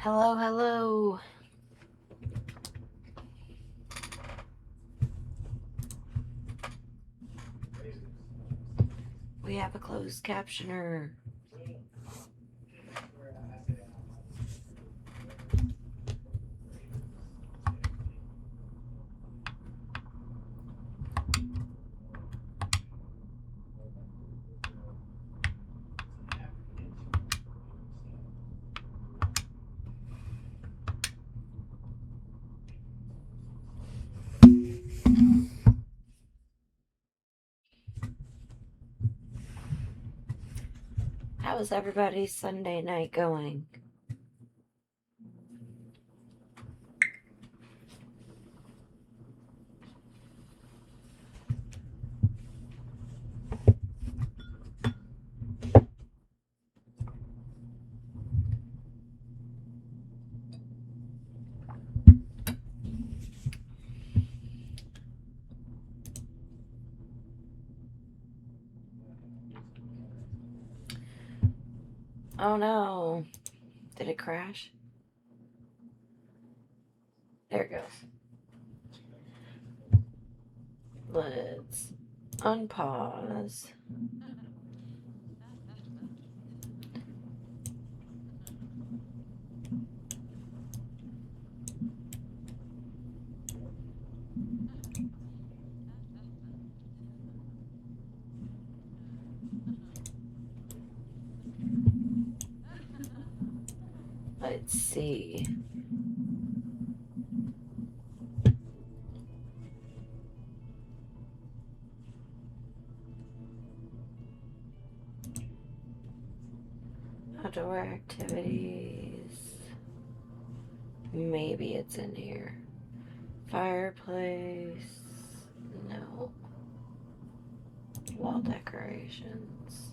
Hello, hello. We have a closed captioner. How is everybody's Sunday night going? Oh no. Did it crash? There it goes. Let's unpause. Let's see. Outdoor activities. Maybe it's in here. Fireplace. No. Wall decorations.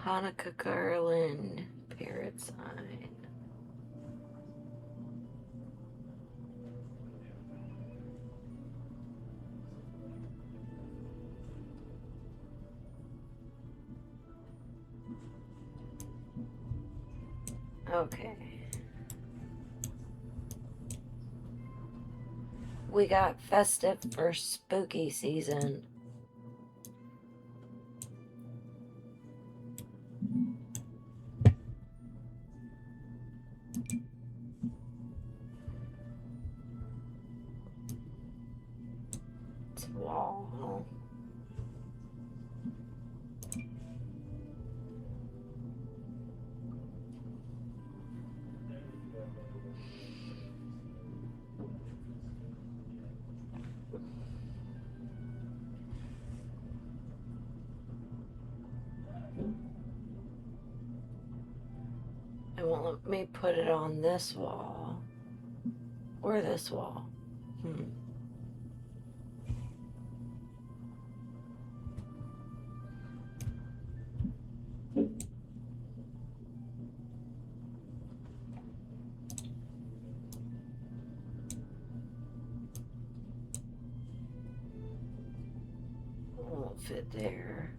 Hanukkah garland, parrot sign. Okay. We got festive for spooky season. It's a wall. It won't let me put it on this wall. Or this wall. Won't fit there.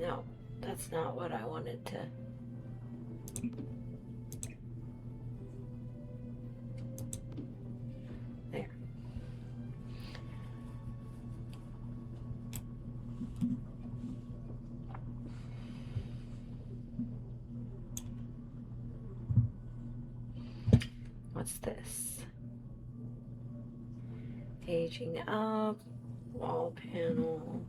No, that's not what I wanted to. There. What's this? Aging up, wall panel.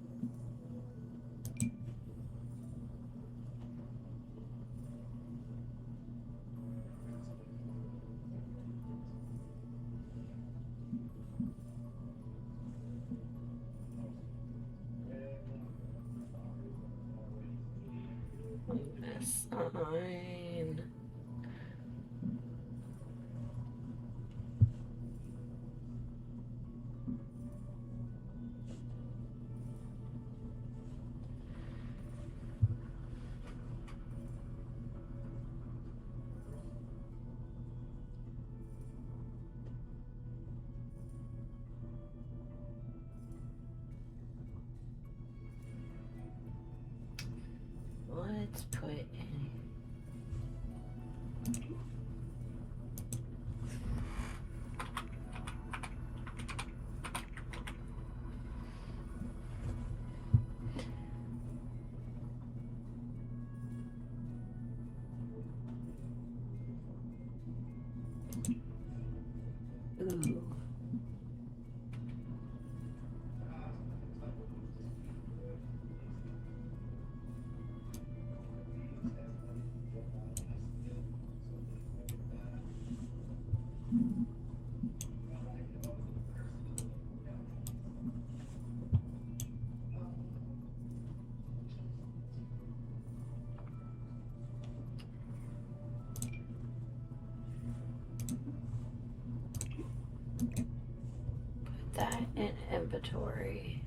Sign. Let's put in. Ooh. Put that in inventory.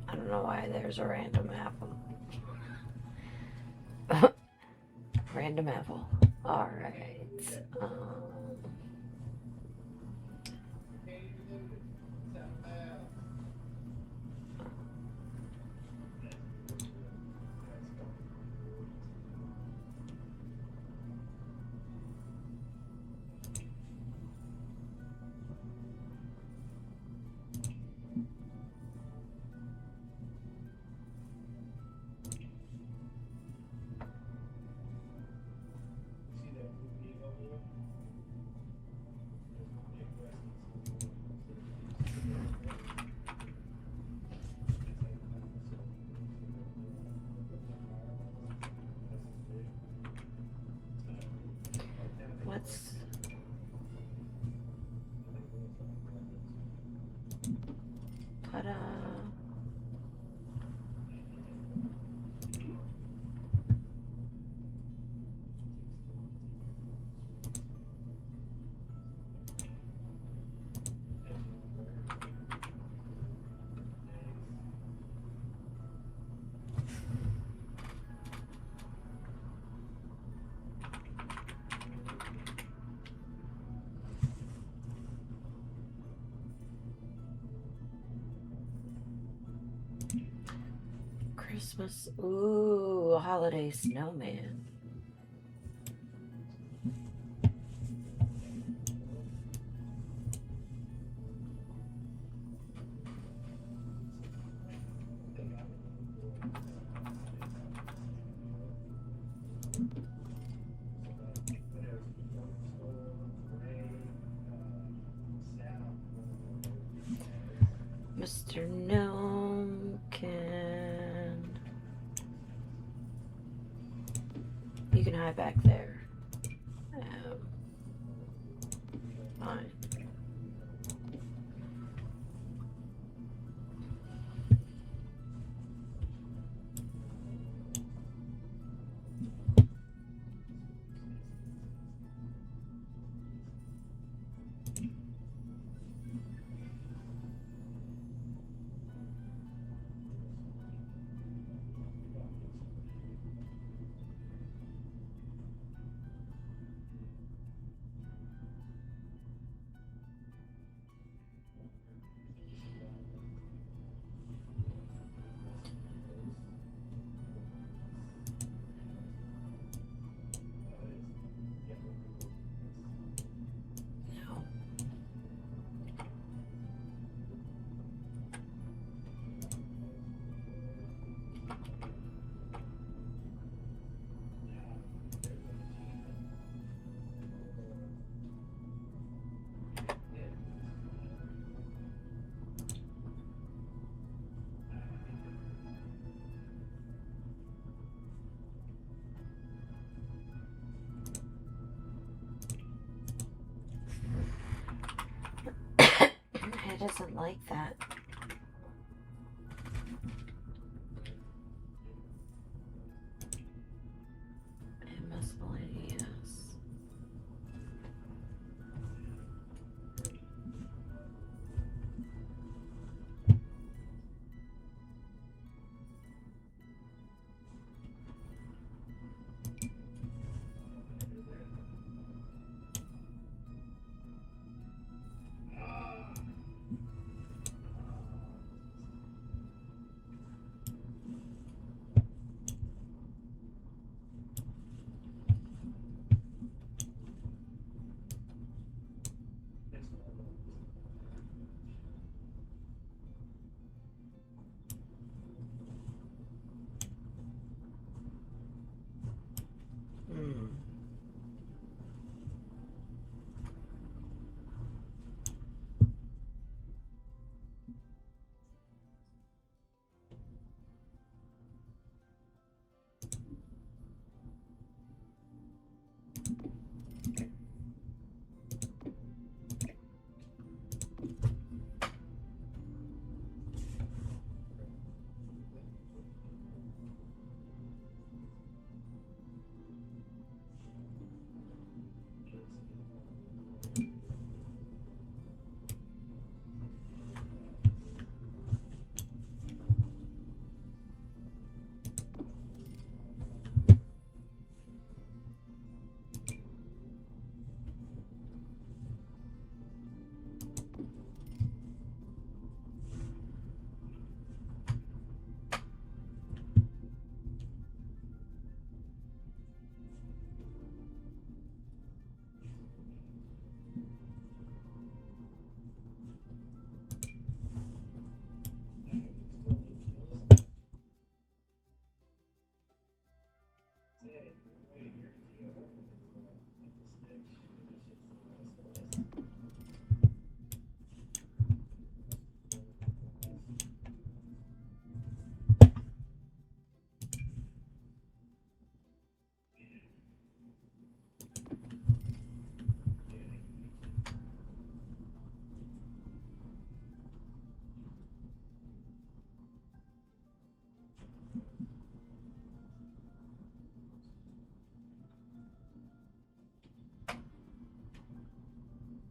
I don't know why there's a random apple. Random apple. Alright. Christmas. Ooh, a holiday snowman. Mr. Gnome can... You can hide back there. Fine. It doesn't like that. Miscellaneous.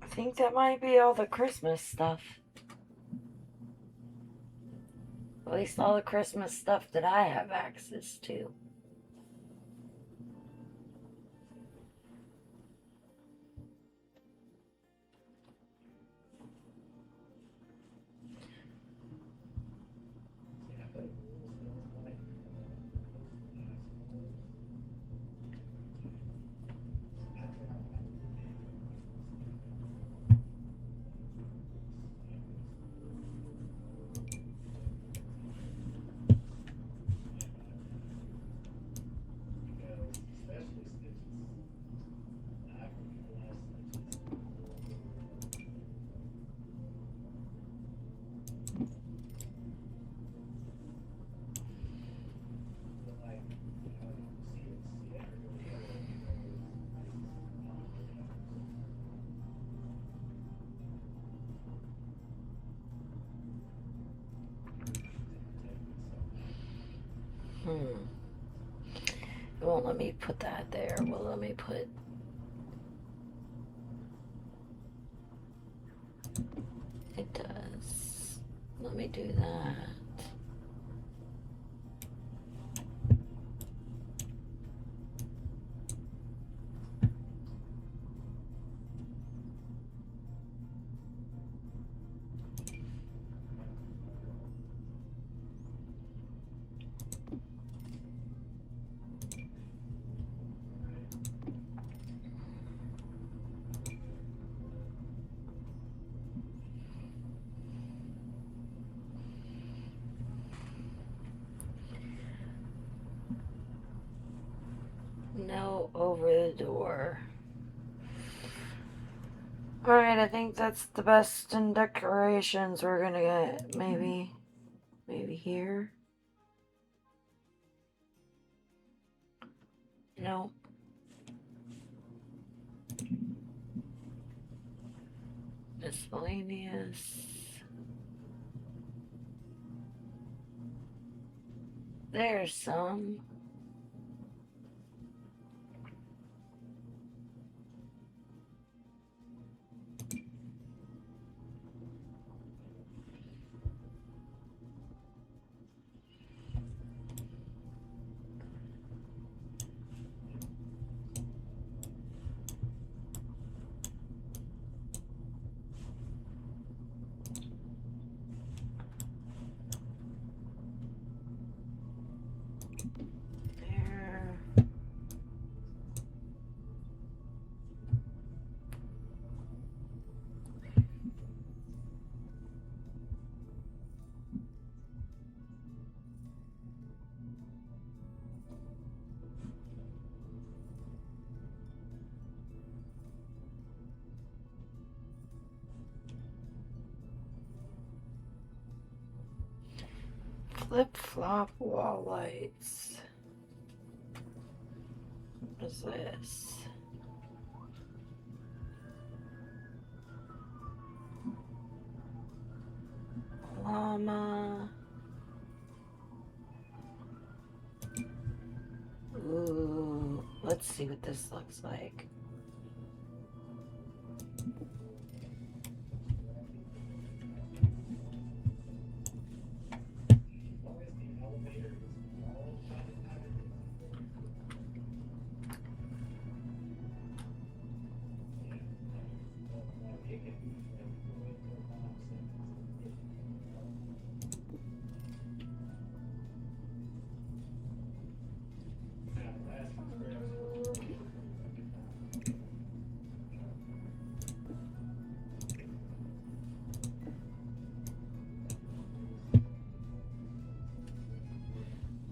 I think that might be all the Christmas stuff. At least all the Christmas stuff that I have access to. let me put that there. Well, let me put... It does. Let me do that. No over the door. Alright, I think that's the best in decorations we're gonna get. Maybe here. No. Miscellaneous. There's some. There. Flip-flop wall lights. What is this? Llama. Ooh, let's see what this looks like.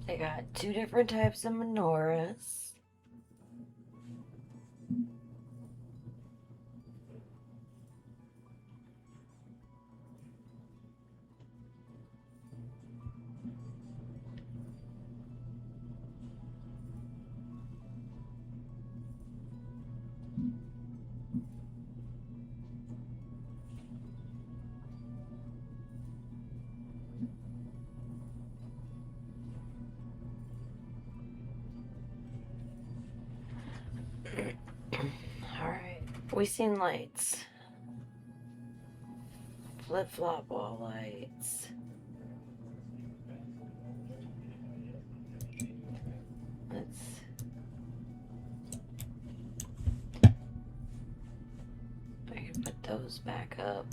They got two different types of menorahs. Alright, we seen lights. Flip-flop wall lights. Let's... I can put those back up.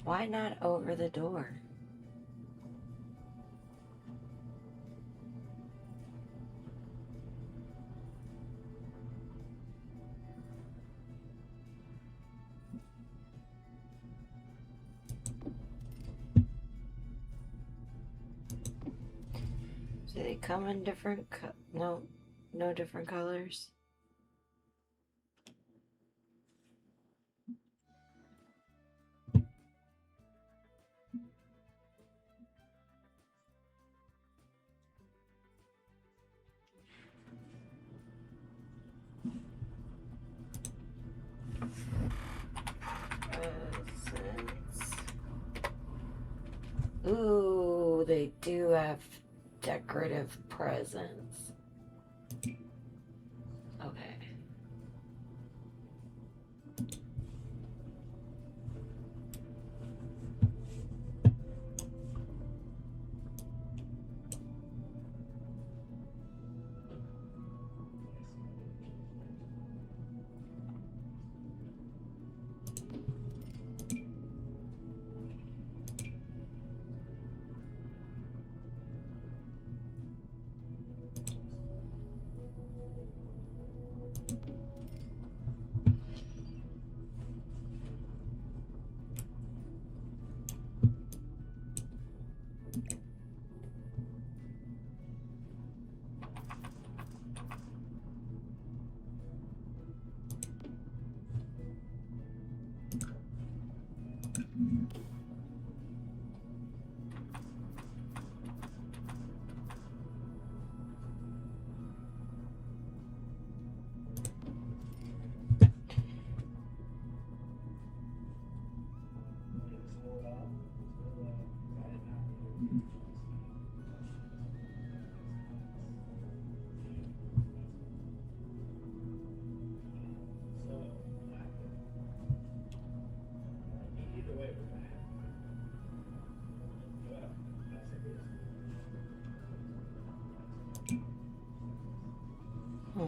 Why not over the door? Do they come in different no different colors? Ooh, they do have decorative presents. Okay. Hmm.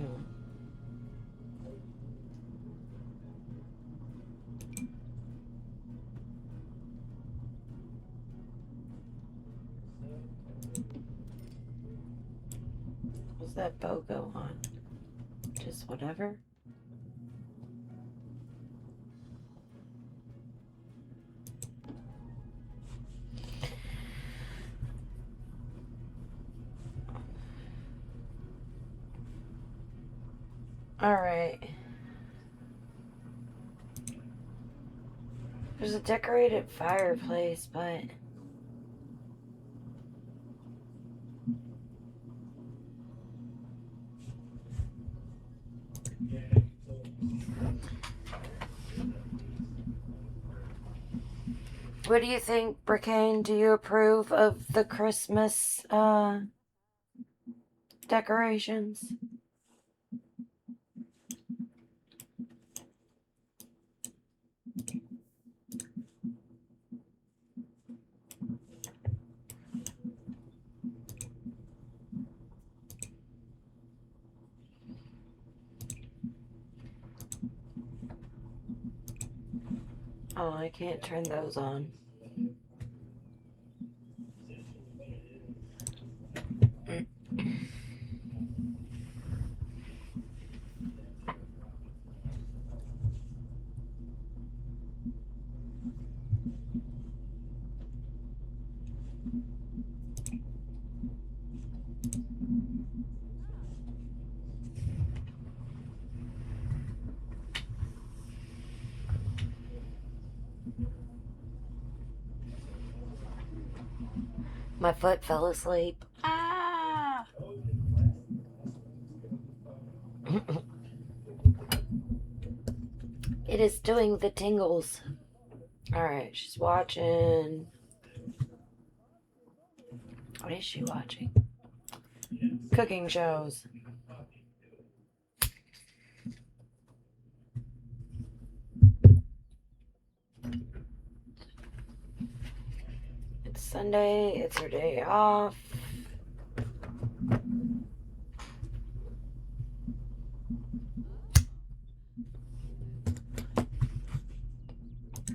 What's that BOGO on? Just whatever? Alright. There's a decorated fireplace, but... What do you think, Bricane? Do you approve of the Christmas, decorations? Oh, I can't turn those on. My foot fell asleep. Ah! It is doing the tingles. Alright, she's watching. What is she watching? Cooking shows. It's Sunday, it's her day off.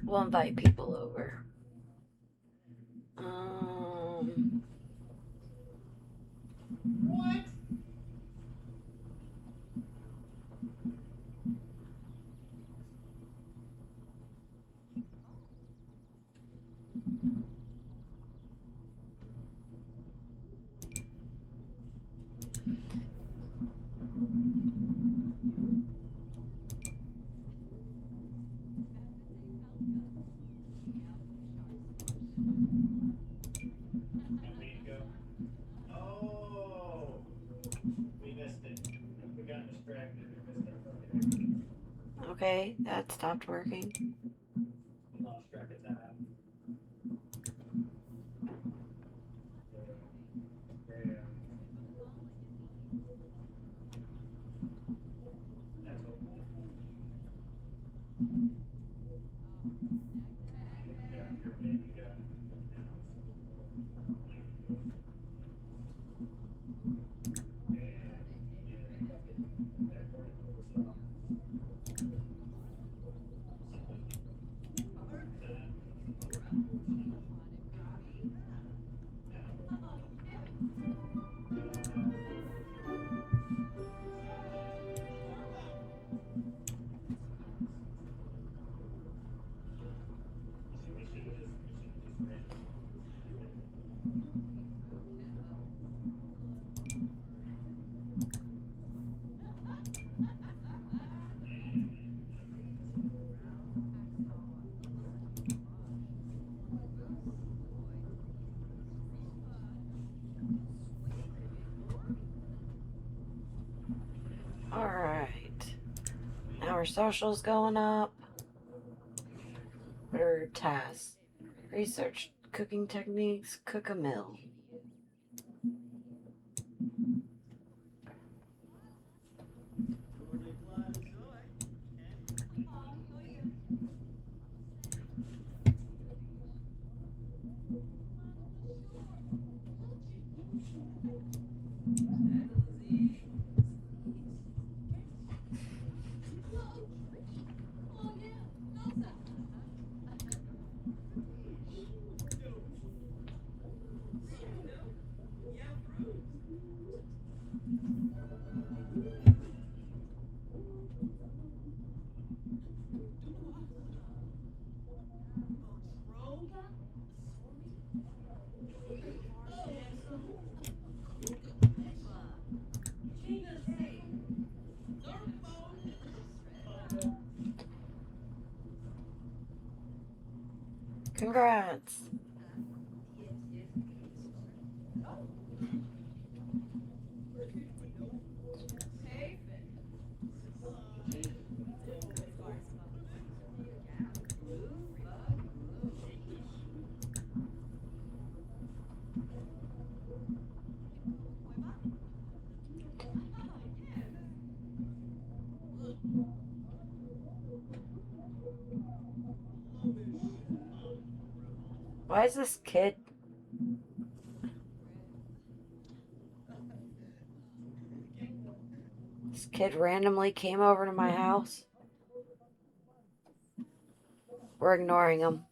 We'll invite people over. What? Oh, we missed it. We got distracted. We missed our fucking. Okay, that stopped working. We lost track of that. Alright. Now our social's going up. What are tasks? Research cooking techniques, cook a meal. Congrats. Why is this kid? This kid randomly came over to my house. We're ignoring him.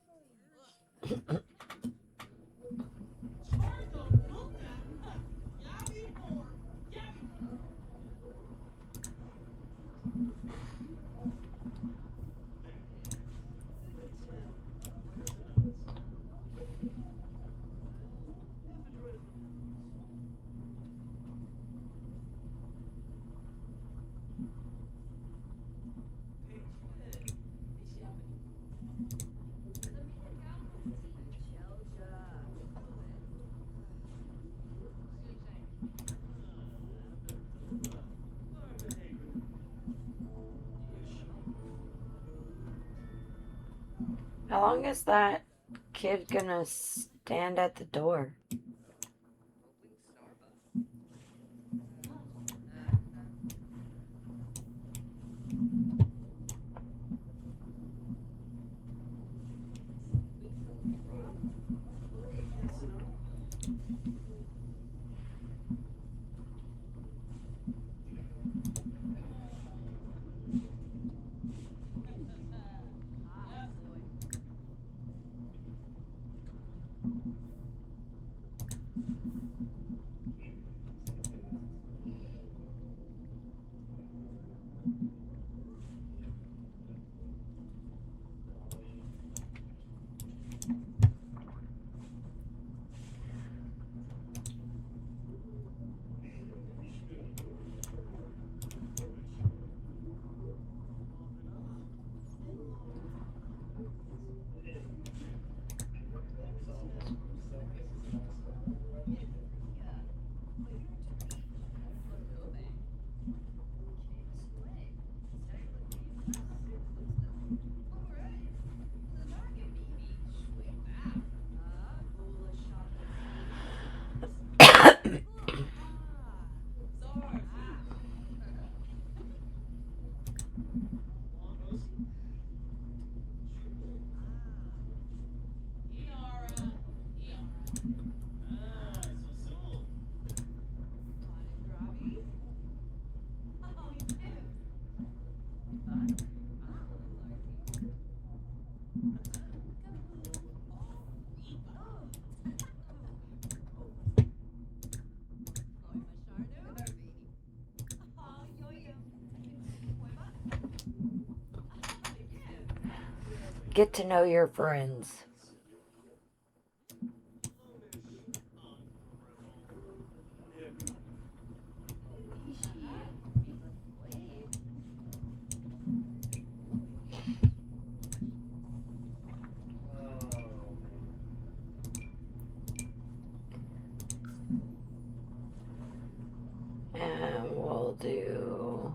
How long is that kid gonna stand at the door? Get to know your friends. do.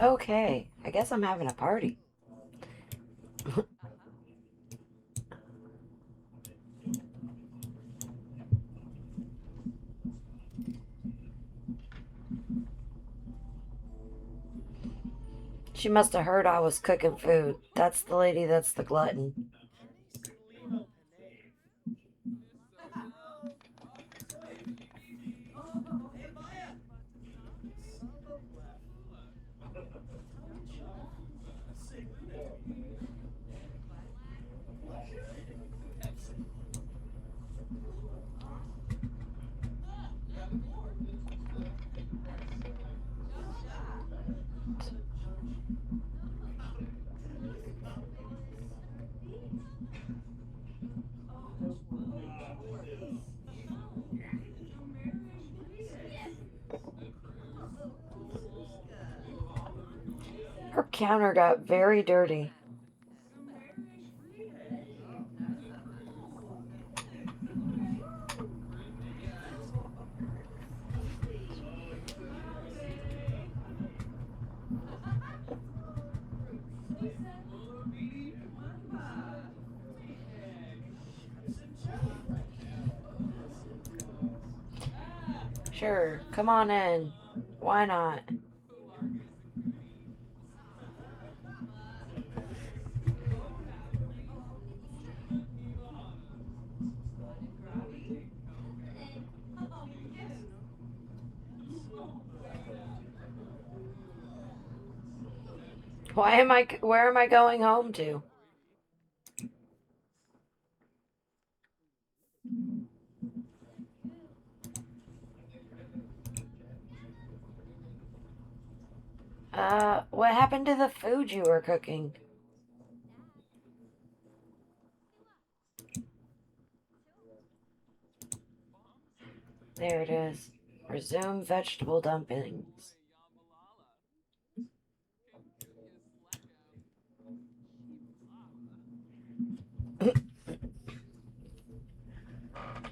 Okay, I guess I'm having a party. She must have heard I was cooking food. That's the lady that's the glutton. Her counter got very dirty. Sure, come on in. Why not? Where am I going home to? What happened to the food you were cooking? There it is. Resume vegetable dumplings.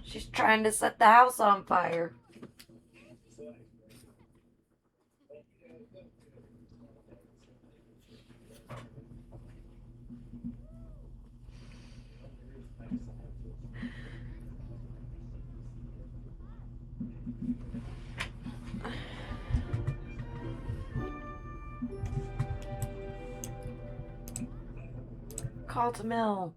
She's trying to set the house on fire. Call to mill.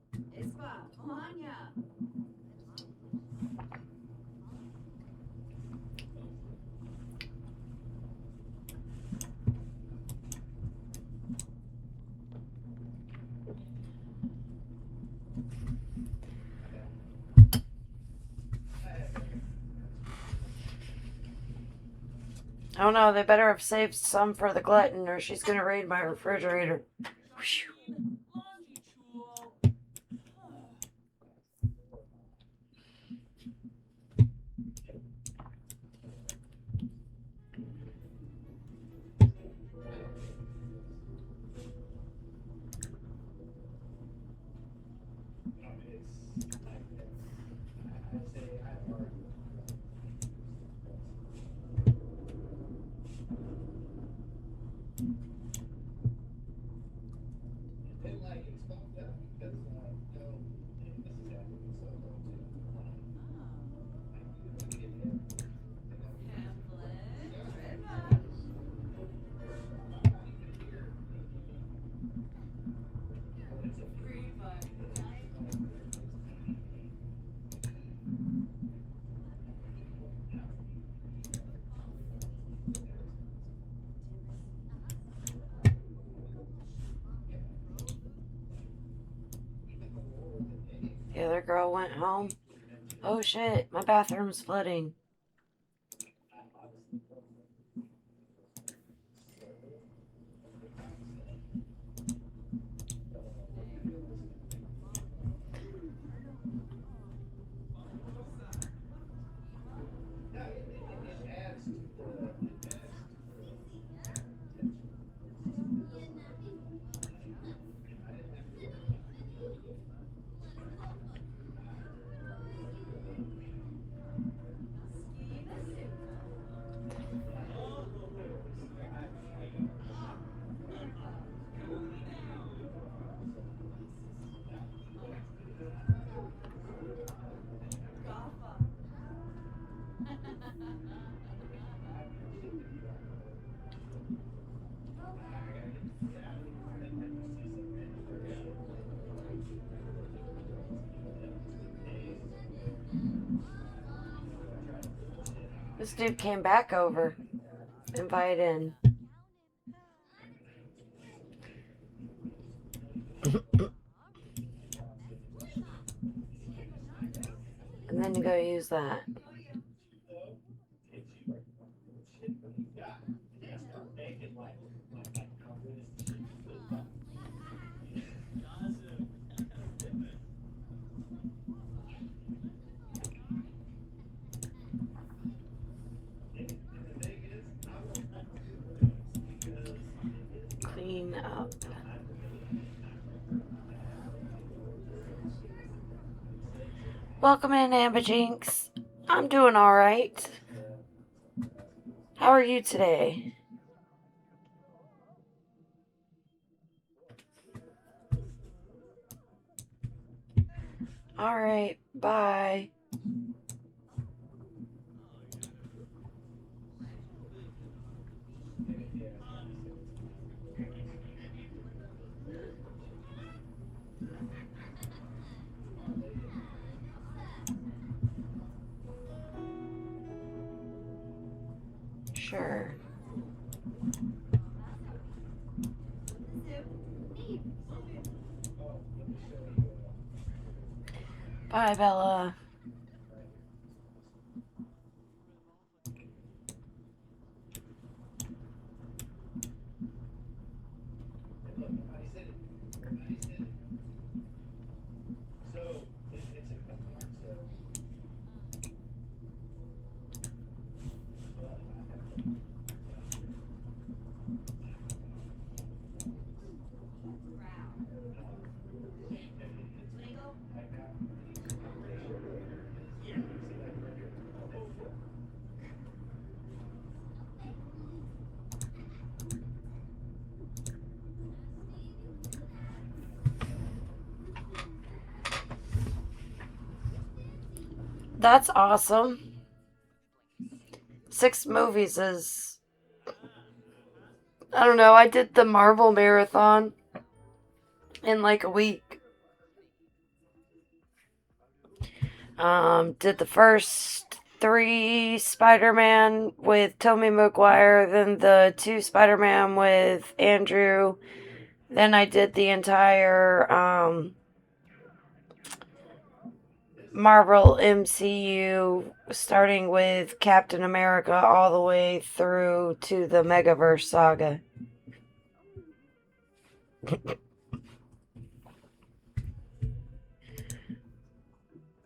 Oh no, they better have saved some for the glutton or she's gonna raid my refrigerator. Whew. girl went home. Oh shit, my bathroom's flooding. This dude came back over. Invite in. And then you go use that. Clean up. Welcome in, Amber Jinx. I'm doing alright. How are you today? Alright, bye. Sure. Bye, Bella. That's awesome. 6 movies is... I don't know, I did the Marvel marathon in like a week. Did the first 3 Spider-Man with Tobey Maguire, then the 2 Spider-Man with Andrew. Then I did the entire Marvel MCU, starting with Captain America all the way through to the Megaverse saga.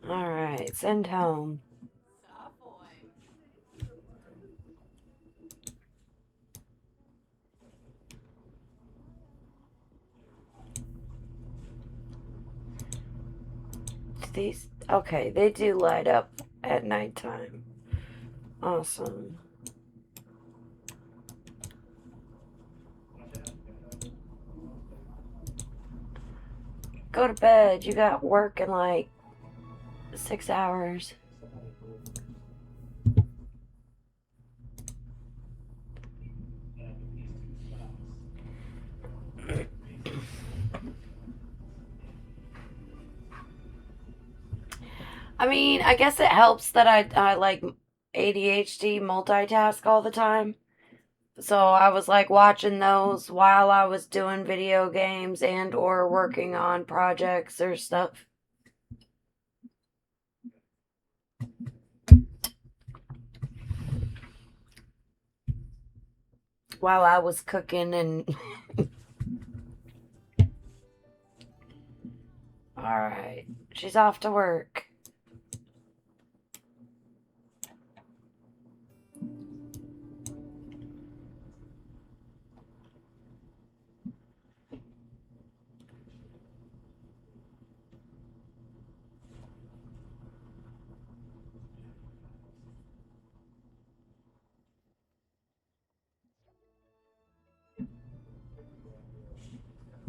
Alright, send home. These, okay, they do light up at nighttime. Awesome. Go to bed. You got work in like 6 hours. I mean, I guess it helps that I like ADHD multitask all the time. So I was like watching those while I was doing video games and or working on projects or stuff. while I was cooking and... Alright. She's off to work.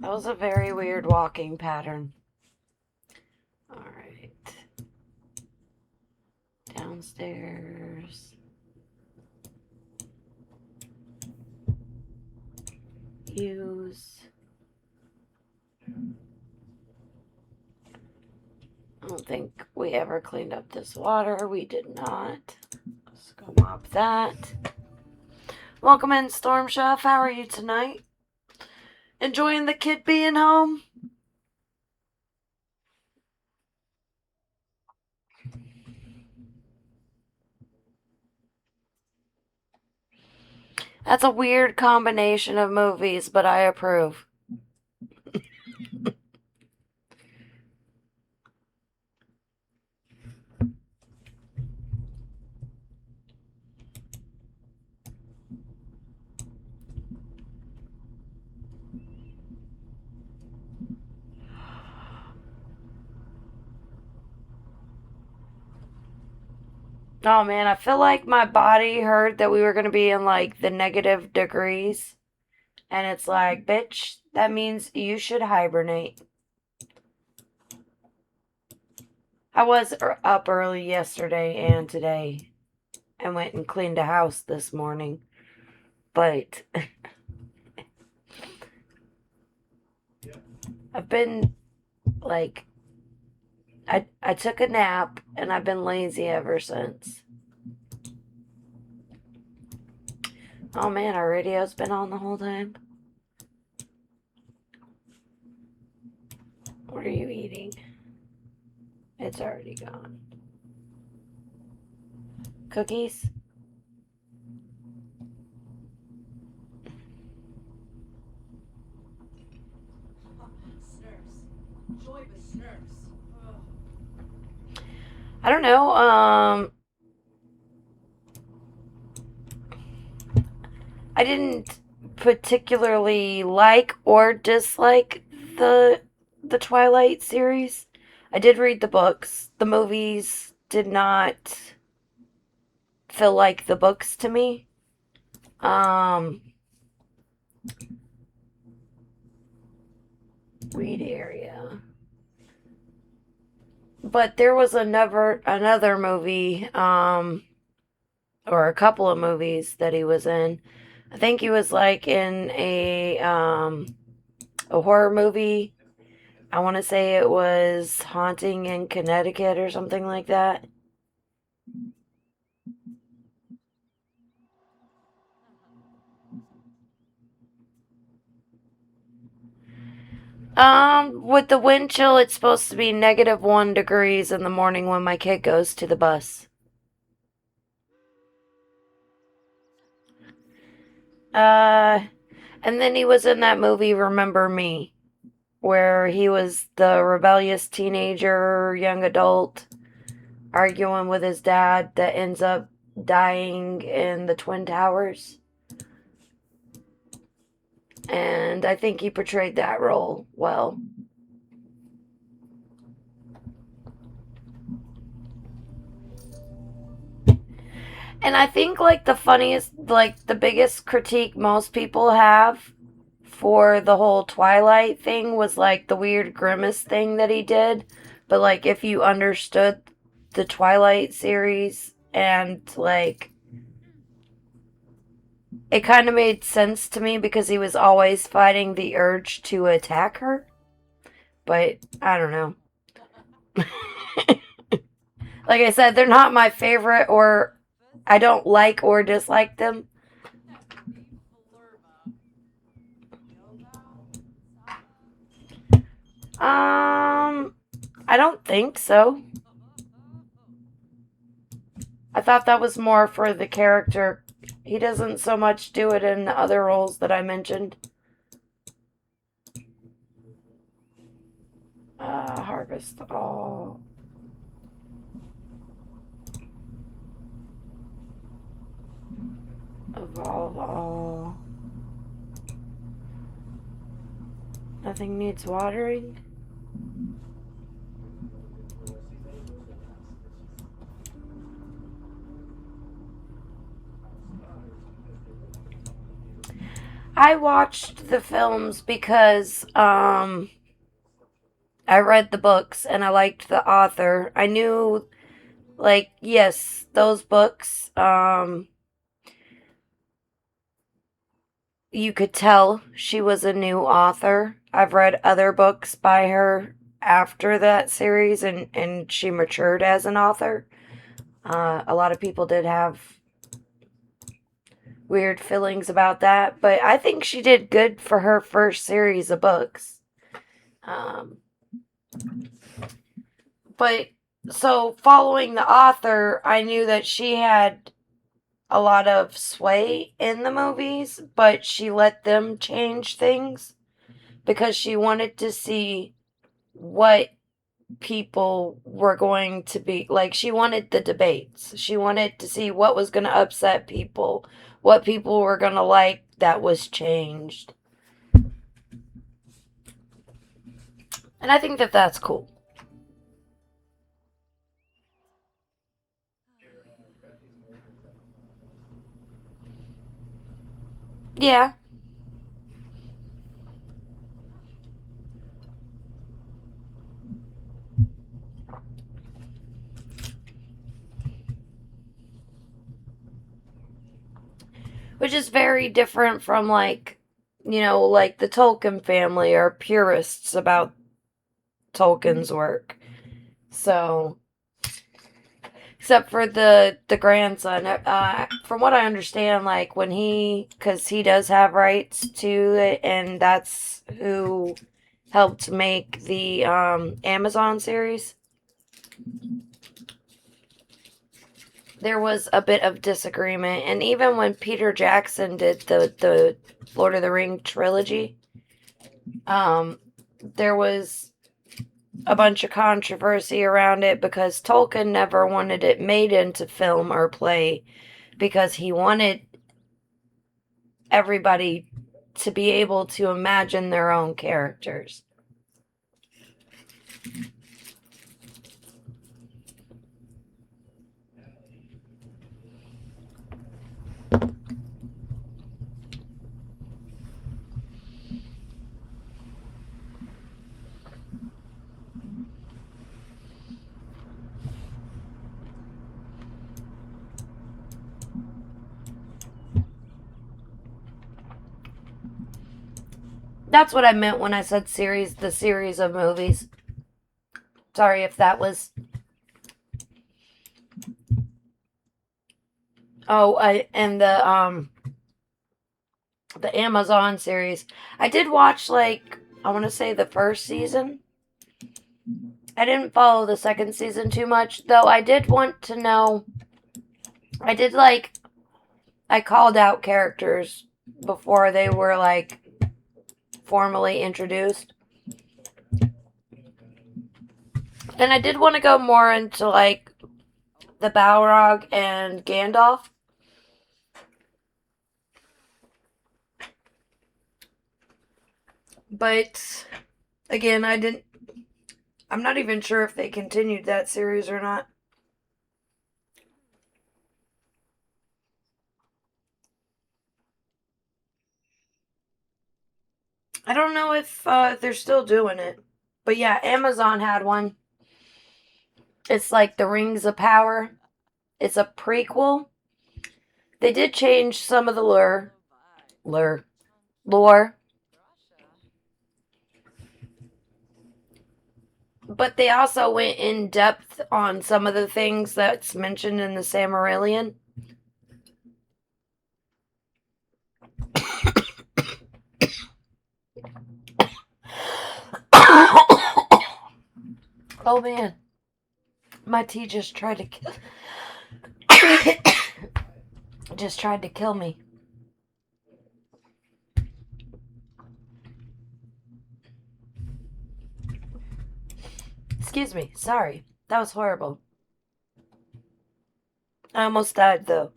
That was a very weird walking pattern. Alright. Downstairs. Use. I don't think we ever cleaned up this water. We did not. Let's go mop that. Welcome in, Storm Chef. How are you tonight? Enjoying the kid being home? That's a weird combination of movies, but I approve. Oh man, I feel like my body heard that we were going to be in like the negative degrees. And it's like, bitch, that means you should hibernate. I was up early yesterday and today and went and cleaned a house this morning. But I've been like, I took a nap and I've been lazy ever since. Oh man, our radio's been on the whole time. What are you eating? It's already gone. Cookies? I don't know. I didn't particularly like or dislike the Twilight series. I did read the books. The movies did not feel like the books to me. Read area. But there was another movie, or a couple of movies that he was in. I think he was like in a horror movie. I want to say it was Haunting in Connecticut or something like that. With the wind chill, it's supposed to be -1 degrees in the morning when my kid goes to the bus. And then he was in that movie Remember Me, where he was the rebellious teenager, young adult, arguing with his dad that ends up dying in the Twin Towers. And I think he portrayed that role well. And I think like the biggest critique most people have for the whole Twilight thing was like the weird grimace thing that he did. But like if you understood the Twilight series and like it kind of made sense to me because he was always fighting the urge to attack her. But I don't know. Like I said, they're not my favorite, or I don't like or dislike them. I don't think so. I thought that was more for the character He doesn't so much do it in the other roles that I mentioned. Harvest all. Evolve all. Nothing needs watering. I watched the films because I read the books and I liked the author. I knew, like, yes, those books, you could tell she was a new author. I've read other books by her after that series, and she matured as an author. A lot of people did have weird feelings about that, but I think she did good for her first series of books. But so following the author, I knew that she had a lot of sway in the movies, but she let them change things because she wanted to see what people were going to be like. She wanted the debates. She wanted to see what was going to upset people, what people were going to like that was changed. And I think that that's cool. Yeah. Which is very different from, like, like the Tolkien family are purists about Tolkien's work. So, except for the grandson, from what I understand, like when because he does have rights to it, and that's who helped make the Amazon series. There was a bit of disagreement, and even when Peter Jackson did the Lord of the Ring trilogy, there was a bunch of controversy around it because Tolkien never wanted it made into film or play because he wanted everybody to be able to imagine their own characters. That's what I meant when I said series, the series of movies. Sorry if that was. And the Amazon series. I did watch, like, I want to say the first season. I didn't follow the second season too much, though I did want to know. I called out characters before they were, like, formally introduced. And I did want to go more into, like, the Balrog and Gandalf. But, again, I'm not even sure if they continued that series or not. I don't know if they're still doing it. But yeah, Amazon had one. It's like The Rings of Power. It's a prequel. They did change some of the lore. But they also went in depth on some of the things that's mentioned in the Silmarillion. Oh man, my tea just tried to kill. just tried to kill me. Excuse me. Sorry. That was horrible. I almost died, though.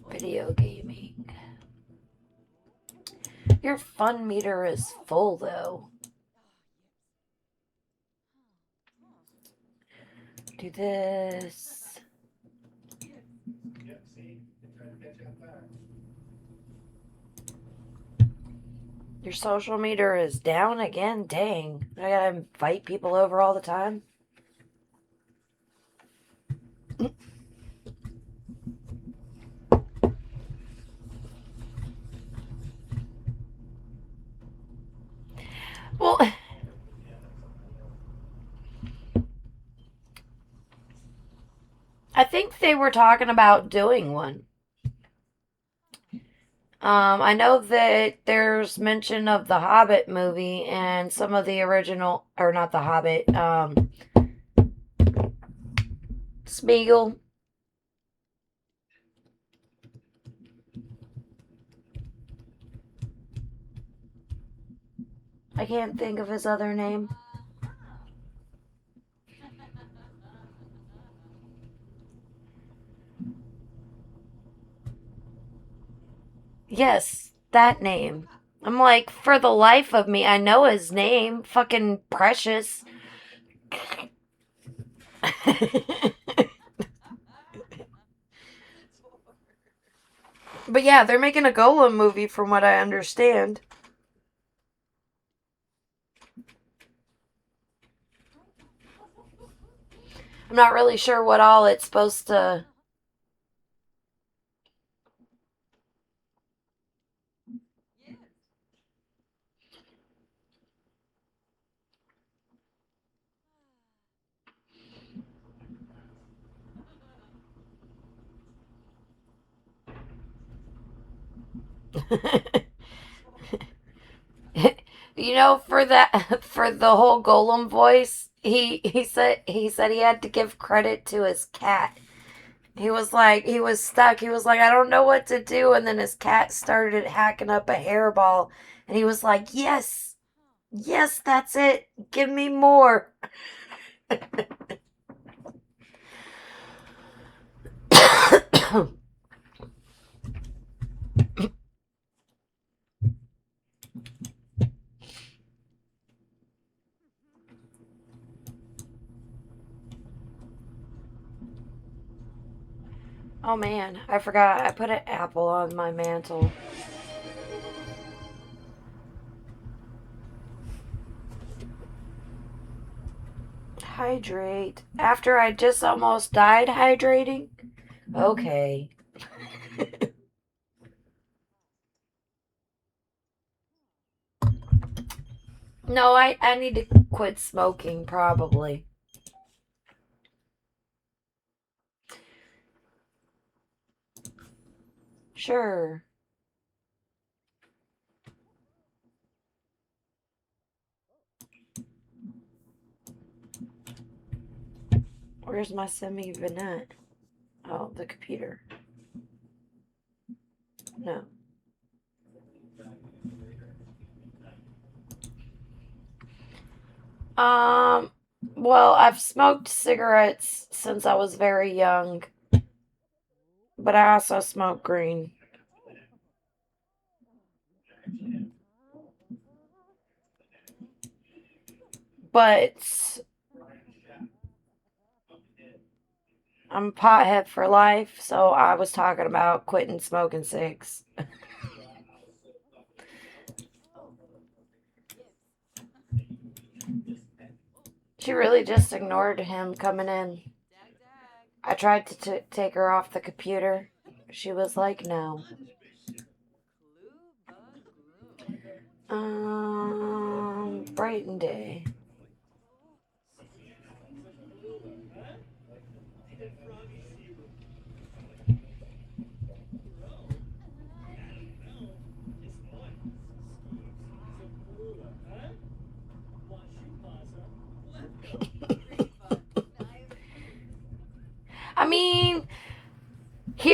Video gaming. Your fun meter is full, though. Do this. Yep, see? They're trying to catch up there. Your social meter is down again? Dang. I gotta invite people over all the time. Well, I think they were talking about doing one. I know that there's mention of the Hobbit movie and some of the original, or not the Hobbit, Smeagol. I can't think of his other name. Yes, that name. I'm like, for the life of me, I know his name. Fucking Precious. But yeah, they're making a Golem movie from what I understand. I'm not really sure what all it's supposed to. You know, for that, for the whole Golem voice, he said he had to give credit to his cat. He was like, he was stuck. He was like, I don't know what to do. And then his cat started hacking up a hairball. And he was like, yes, yes, that's it. Give me more. Oh man, I forgot. I put an apple on my mantle. Hydrate. After I just almost died hydrating? Okay. No, I need to quit smoking, probably. Sure. Where's my semi-vinette? Oh, the computer. No. Um, well, I've smoked cigarettes since I was very young, but I also smoke green. But I'm a pothead for life, so I was talking about quitting smoking cigs. She really just ignored him coming in. I tried to take her off the computer. She was like, no. Brighton Day.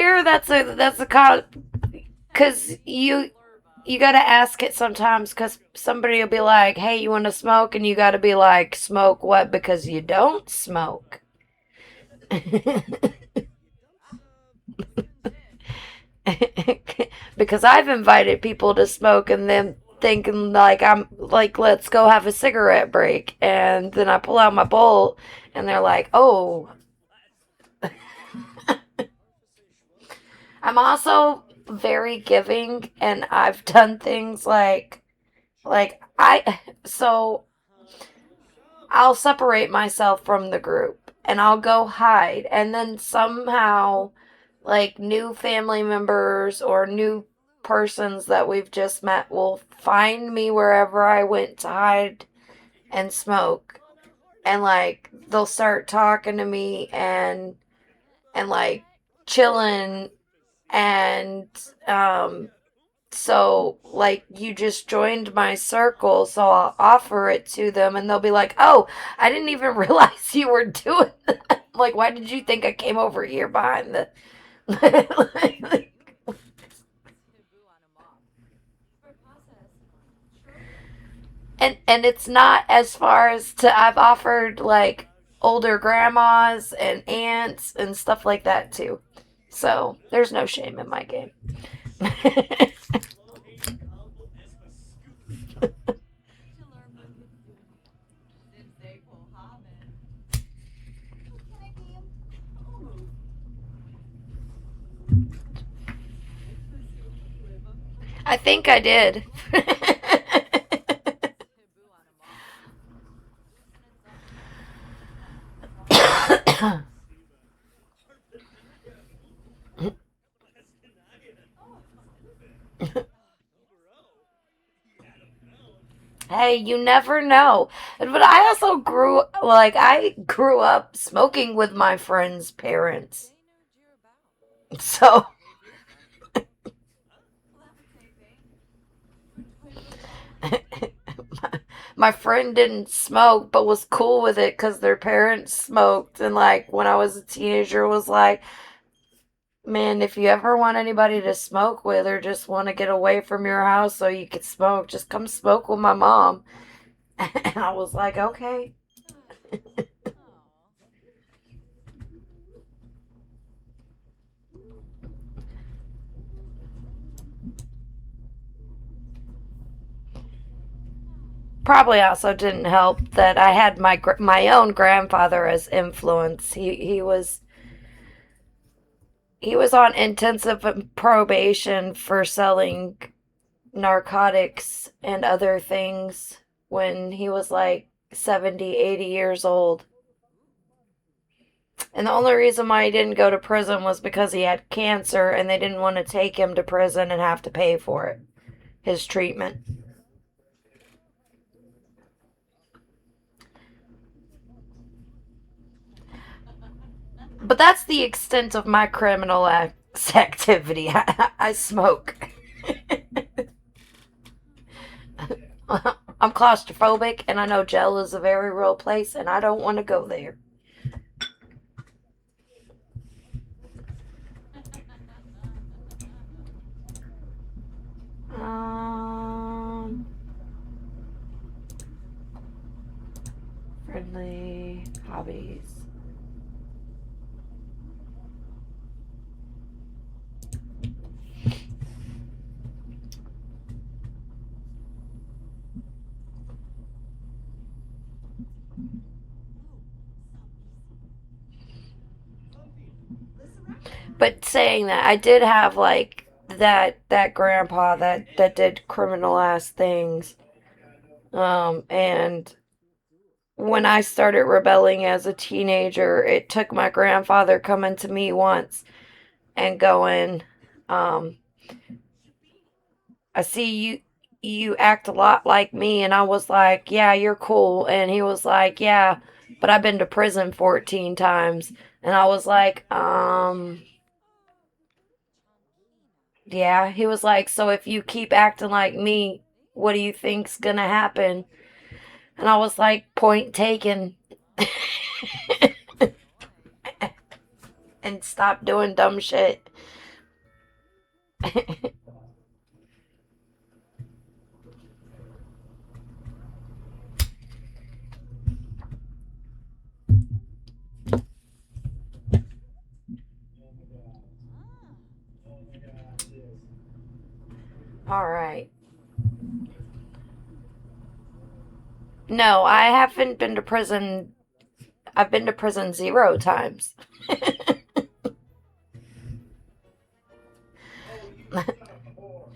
fair, that's a con, because you gotta ask it sometimes, because somebody will be like, hey, you want to smoke, and you gotta be like, smoke what, because you don't smoke. Because I've invited people to smoke and then thinking like, I'm like, let's go have a cigarette break, and then I pull out my bowl and they're like, oh. I'm also very giving, and I've done things like I so I'll separate myself from the group and I'll go hide, and then somehow, like, new family members or new persons that we've just met will find me wherever I went to hide and smoke, and like they'll start talking to me and like chilling, and so like, you just joined my circle, so I'll offer it to them and they'll be like, oh, I didn't even realize you were doing that. Like, why did you think I came over here behind the and it's not as far as to, I've offered like older grandmas and aunts and stuff like that too, so there's no shame in my game. I think I did. Hey, you never know. But I also I grew up smoking with my friends' parents. So my friend didn't smoke but was cool with it because their parents smoked. And like, when I was a teenager, was like, man, if you ever want anybody to smoke with or just want to get away from your house so you could smoke, just come smoke with my mom. And I was like, okay. Probably also didn't help that I had my own grandfather as influence. He was on intensive probation for selling narcotics and other things when he was like 70, 80 years old. And the only reason why he didn't go to prison was because he had cancer and they didn't want to take him to prison and have to pay for it, his treatment. But that's the extent of my criminal activity. I smoke. I'm claustrophobic, and I know jail is a very real place, and I don't want to go there. Um, friendly hobbies. But saying that, I did have like that grandpa that did criminal ass things. And when I started rebelling as a teenager, it took my grandfather coming to me once and going, um, I see you act a lot like me, and I was like, yeah, you're cool. And he was like, yeah, but I've been to prison 14 times. And I was like, yeah. He was like, so if you keep acting like me, what do you think's gonna happen? And I was like, point taken. And stop doing dumb shit. Oh my god. Oh my god, yes. All right. No, I haven't been to prison. I've been to prison 0 times. Oh, you son of a whore.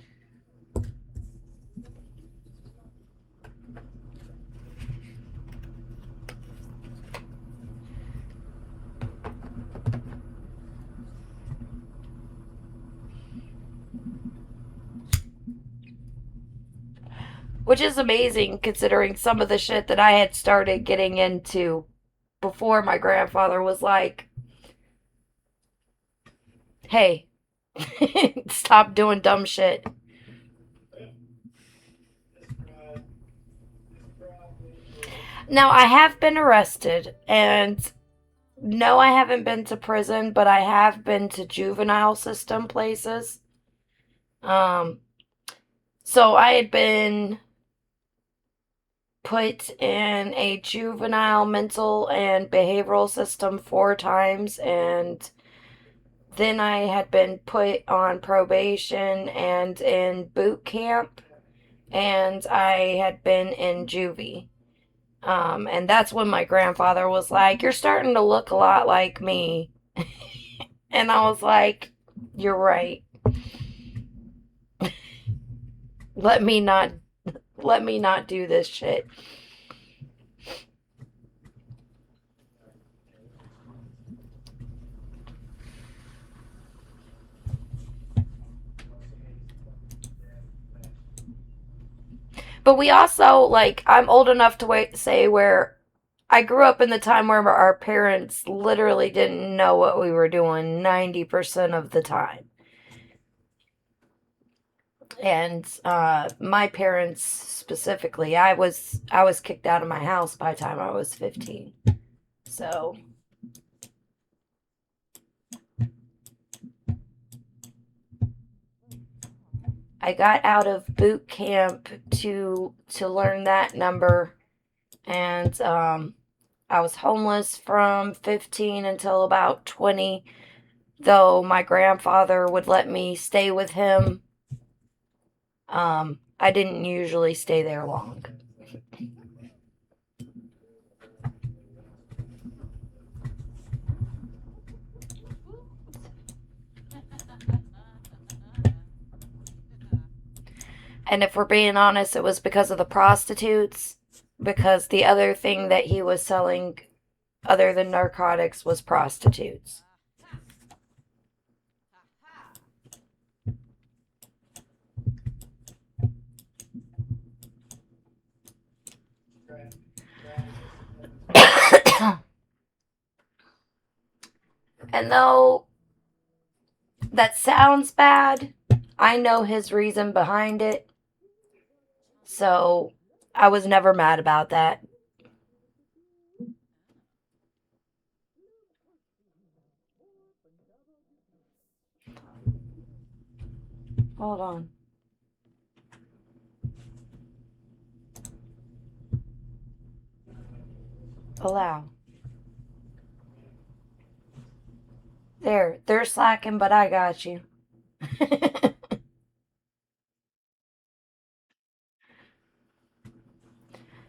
Which is amazing considering some of the shit that I had started getting into before my grandfather was like, hey, stop doing dumb shit. Describe, describe me your. Now, I have been arrested, and no, I haven't been to prison, but I have been to juvenile system places. Um, so I had been put in a juvenile mental and behavioral system 4 times, and then I had been put on probation and in boot camp, and I had been in juvie. And that's when my grandfather was like, "You're starting to look a lot like me." And I was like, "You're right. Let me not let me not do this shit." But we also like I'm old enough to say where I grew up in the time where our parents literally didn't know what we were doing 90% of the time. And my parents specifically, I was kicked out of my house by the time I was 15. So I got out of boot camp to learn that number, and I was homeless from 15 until about 20. Though my grandfather would let me stay with him, I didn't usually stay there long. And if we're being honest, it was because of the prostitutes. Because the other thing that he was selling, other than narcotics, was prostitutes. Travis, let me tell you something. And though that sounds bad, I know his reason behind it. So I was never mad about that. Hold on. Allow. There, they're slacking, but I got you.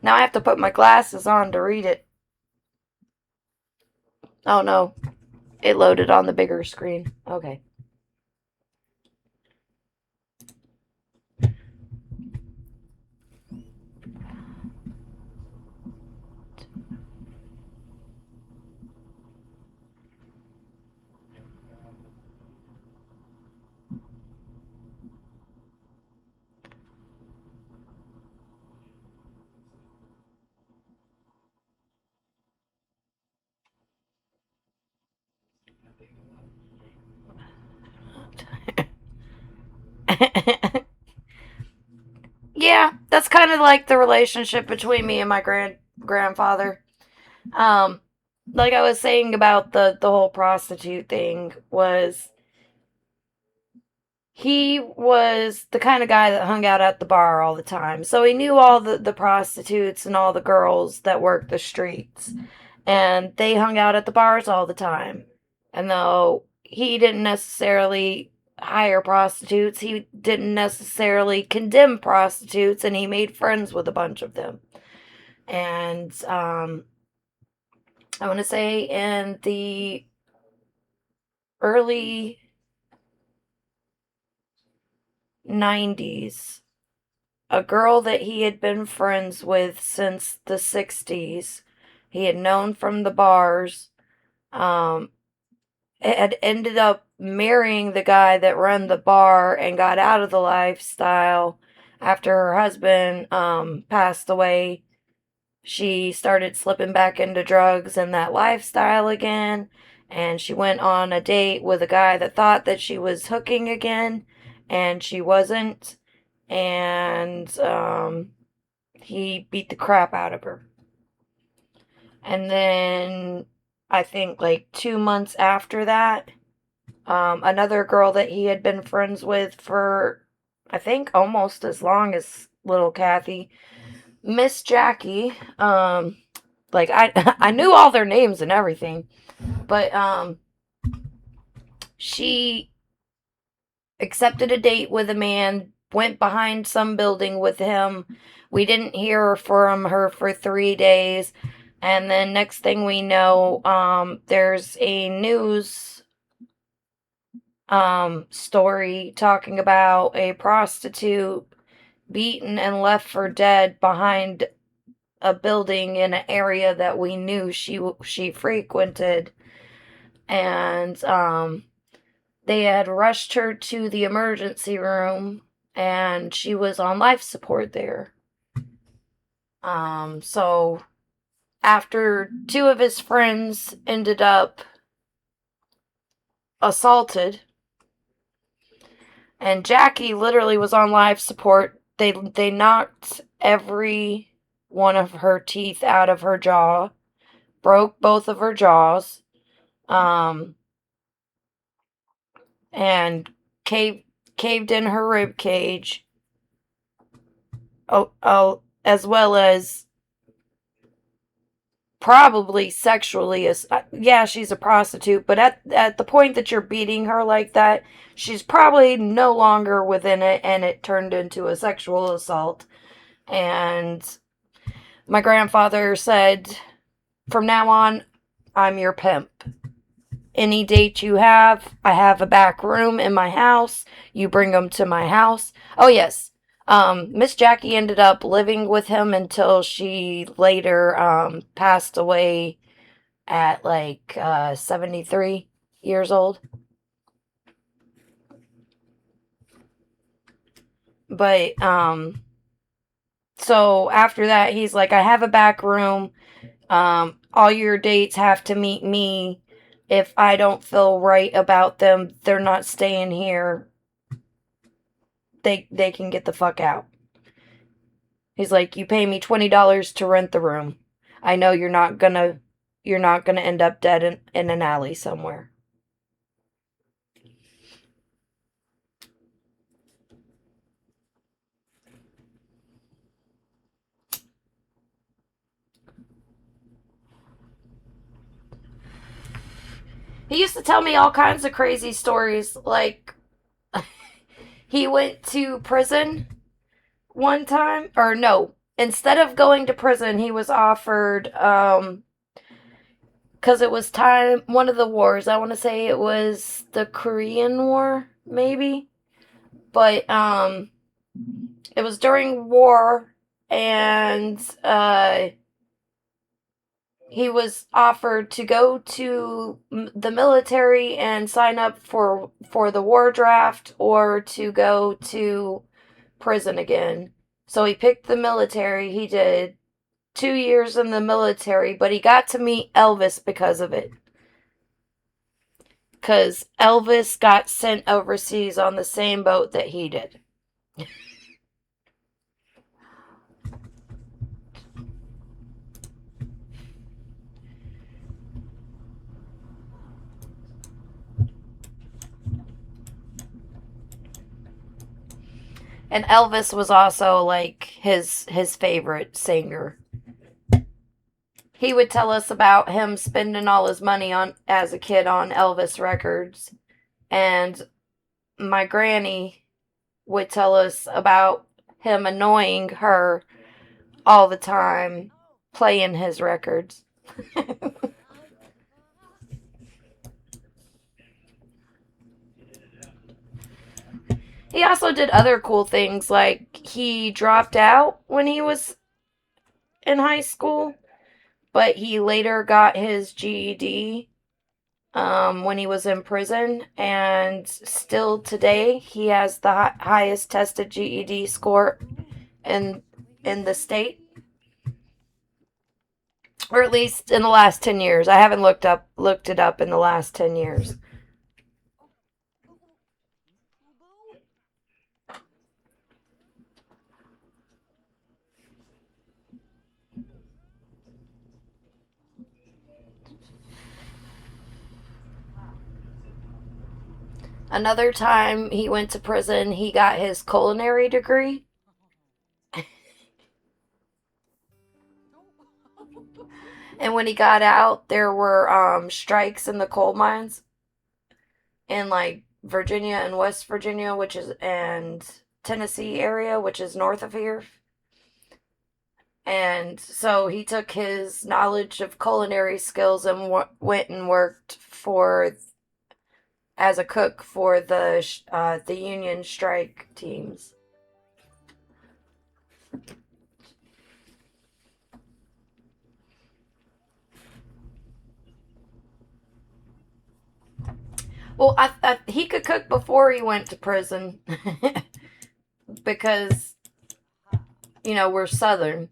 Now I have to put my glasses on to read it. Oh no, it loaded on the bigger screen. Okay. Yeah, that's kind of like the relationship between me and my grandfather. Um, like I was saying about the whole prostitute thing was he was the kind of guy that hung out at the bar all the time. So he knew all the prostitutes and all the girls that worked the streets. And they hung out at the bars all the time. And though he didn't necessarily hire prostitutes, he didn't necessarily condemn prostitutes, and he made friends with a bunch of them. And I want to say in the early 90s, a girl that he had been friends with since the 60s, he had known from the bars, um, had ended up marrying the guy that ran the bar and got out of the lifestyle after her husband passed away. She started slipping back into drugs and that lifestyle again, and she went on a date with a guy that thought that she was hooking again, and she wasn't. And he beat the crap out of her. And then I think like 2 months after that, another girl that he had been friends with for, I think, almost as long as little Kathy, Miss Jackie. Like I knew all their names and everything, but she accepted a date with a man, went behind some building with him. We didn't hear from her for 3 days. And then next thing we know, there's a news story talking about a prostitute beaten and left for dead behind a building in an area that we knew she frequented. And they had rushed her to the emergency room, and she was on life support there. So after two of his friends ended up assaulted, and Jackie literally was on life support, they knocked every one of her teeth out of her jaw, broke both of her jaws, and caved in her rib cage. Oh, as well as probably sexually. Yeah, she's a prostitute, but at the point that you're beating her like that, she's probably no longer within it, and it turned into a sexual assault. And my grandfather said, from now on, I'm your pimp. Any date you have, I have a back room in my house. You bring them to my house. Oh, yes. Miss Jackie ended up living with him until she later passed away at like 73 years old. But so after that, he's like, I have a back room. All your dates have to meet me. If I don't feel right about them, they're not staying here. They can get the fuck out. He's like, you pay me $20 to rent the room. I know you're not gonna end up dead in an alley somewhere. He used to tell me all kinds of crazy stories. Like, he went to prison one time, or no, instead of going to prison, he was offered, because it was time, one of the wars, I want to say it was the Korean War, maybe, but, it was during war, and, he was offered to go to the military and sign up for the war draft, or to go to prison again. So he picked the military. He did 2 years in the military, but he got to meet Elvis because of it. Because Elvis got sent overseas on the same boat that he did. And Elvis was also like his favorite singer. He would tell us about him spending all his money on as a kid on Elvis records, and my granny would tell us about him annoying her all the time playing his records. He also did other cool things, like he dropped out when he was in high school, but he later got his GED when he was in prison, and still today he has the highest tested GED score in in the state, or at least in the last 10 years. I haven't looked it up in the last 10 years. Another time he went to prison, he got his culinary degree. And when he got out, there were strikes in the coal mines in like Virginia and West Virginia, which is and Tennessee area, which is north of here. And so he took his knowledge of culinary skills and went and worked for as a cook for the Union strike teams. Well, he could cook before he went to prison because we're Southern.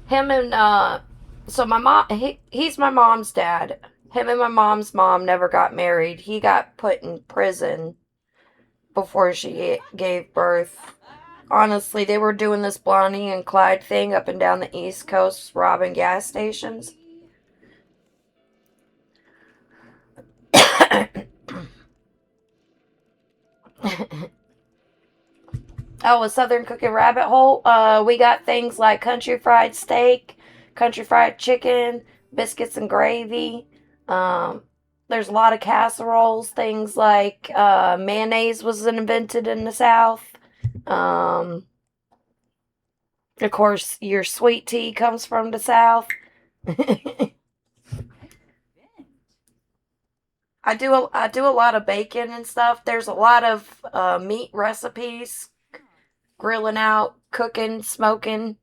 Him and so my mom, he's my mom's dad. Him and my mom's mom never got married. He got put in prison before she gave birth. Honestly, they were doing this Bonnie and Clyde thing up and down the East Coast, robbing gas stations. Oh, a Southern cooking rabbit hole. We got things like country fried steak, country fried chicken, biscuits and gravy. Um, there's a lot of casseroles. Things like mayonnaise was invented in the South. Um, of course, your sweet tea comes from the South. I do a lot of bacon and stuff. There's a lot of meat recipes, grilling out, cooking, smoking.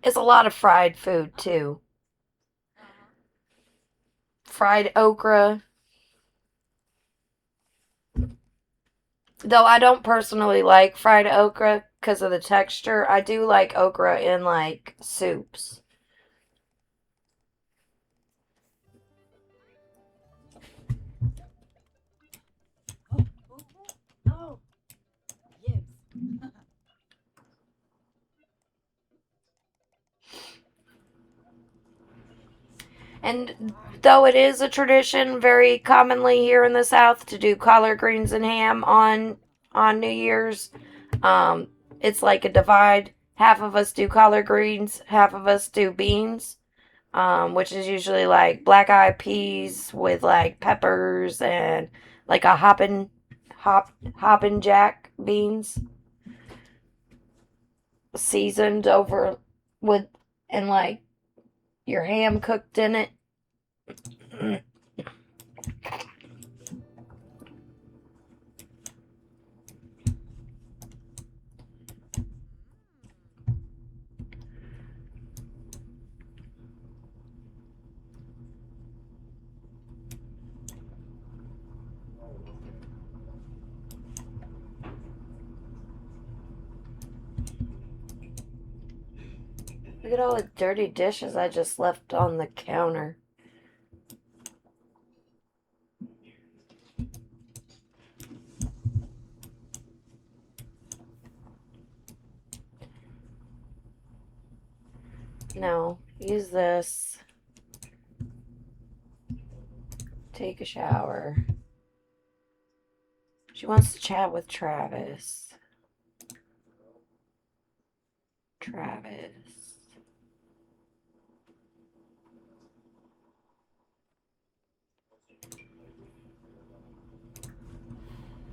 It's a lot of fried food too. Fried okra. Though I don't personally like fried okra because of the texture, I do like okra in like soups. And though it is a tradition very commonly here in the South to do collard greens and ham on New Year's, um, it's like a divide. Half of us do collard greens, half of us do beans, which is usually like black eyed peas with like peppers and like a hoppin' jack beans seasoned over with and like your ham cooked in it. Look at all the dirty dishes I just left on the counter. No, use this. Take a shower. She wants to chat with Travis. Travis.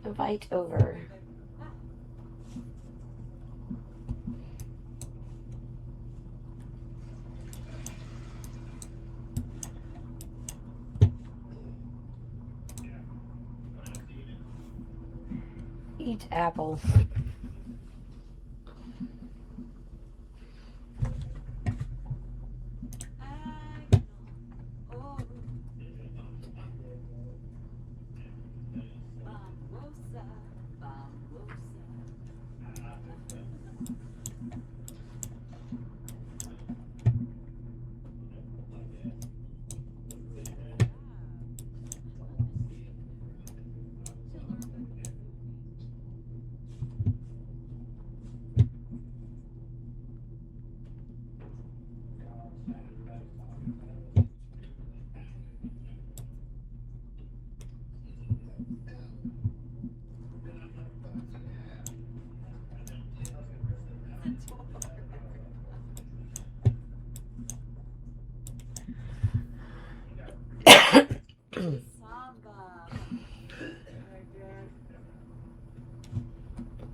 Invite over. Eat apple.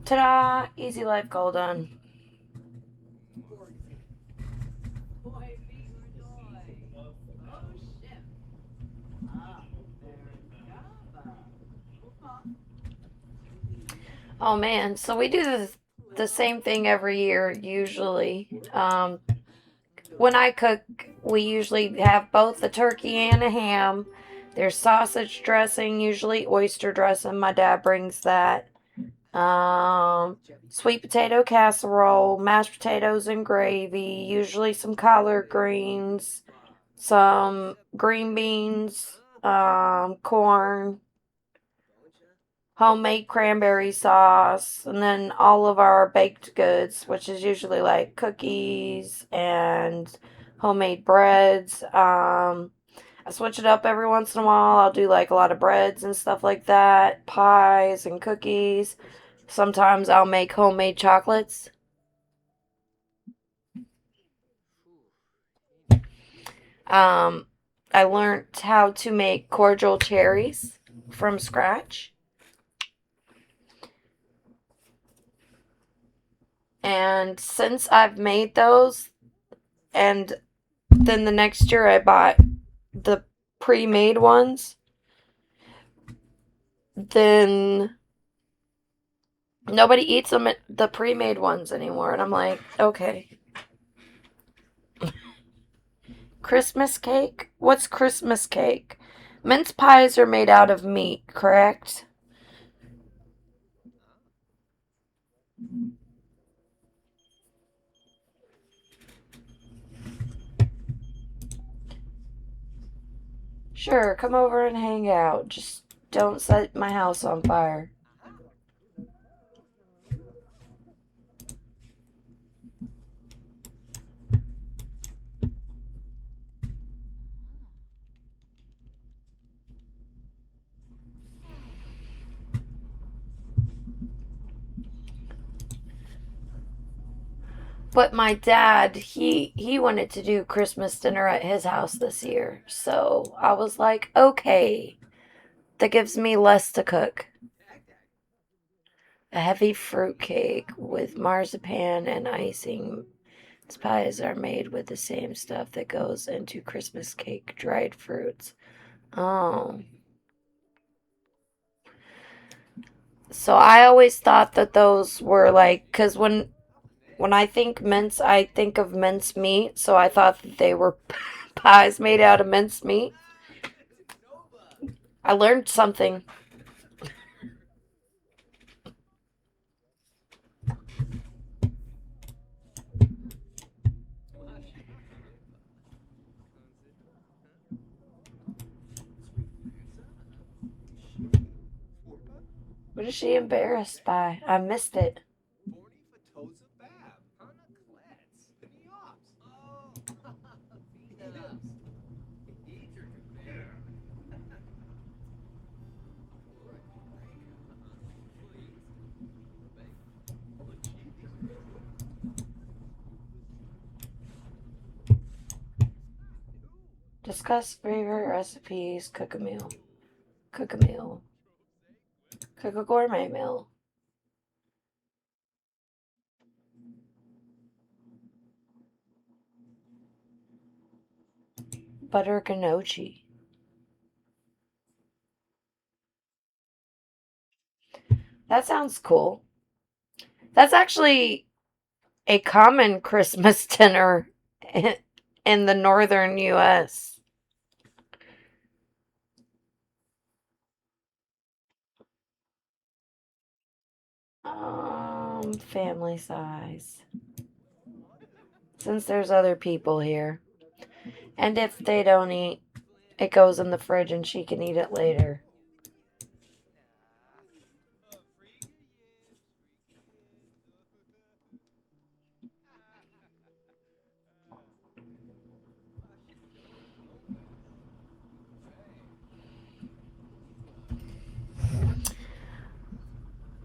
Ta-da! Easy life goal done. Oh man, so we do the same thing every year usually. When I cook, we usually have both a turkey and a ham. There's sausage dressing, usually oyster dressing. My dad brings that. Sweet potato casserole, mashed potatoes and gravy, usually some collard greens, some green beans, corn, homemade cranberry sauce, and then all of our baked goods, which is usually like cookies and homemade breads. I switch it up every once in a while. I'll do like a lot of breads and stuff like that, pies and cookies. Sometimes I'll make homemade chocolates. I learned how to make cordial cherries from scratch. And since I've made those, and then the next year I bought the pre-made ones, then nobody eats them, the pre-made ones anymore. And I'm like, okay. Christmas cake? What's Christmas cake? Mince pies are made out of meat, correct? Sure, come over and hang out. Just don't set my house on fire. But my dad, he wanted to do Christmas dinner at his house this year. So I was like, okay, that gives me less to cook. A heavy fruit cake with marzipan and icing. These pies are made with the same stuff that goes into Christmas cake, dried fruits. Oh. So I always thought that those were like, because when I think mince, I think of mince meat. So I thought that they were pies made out of mince meat. I learned something. What is she embarrassed by? I missed it. Discuss favorite recipes. Cook a meal. Cook a meal. Cook a gourmet meal. Butter gnocchi. That sounds cool. That's actually a common Christmas dinner in the northern U.S. Family size. Since there's other people here. And if they don't eat, it goes in the fridge and she can eat it later.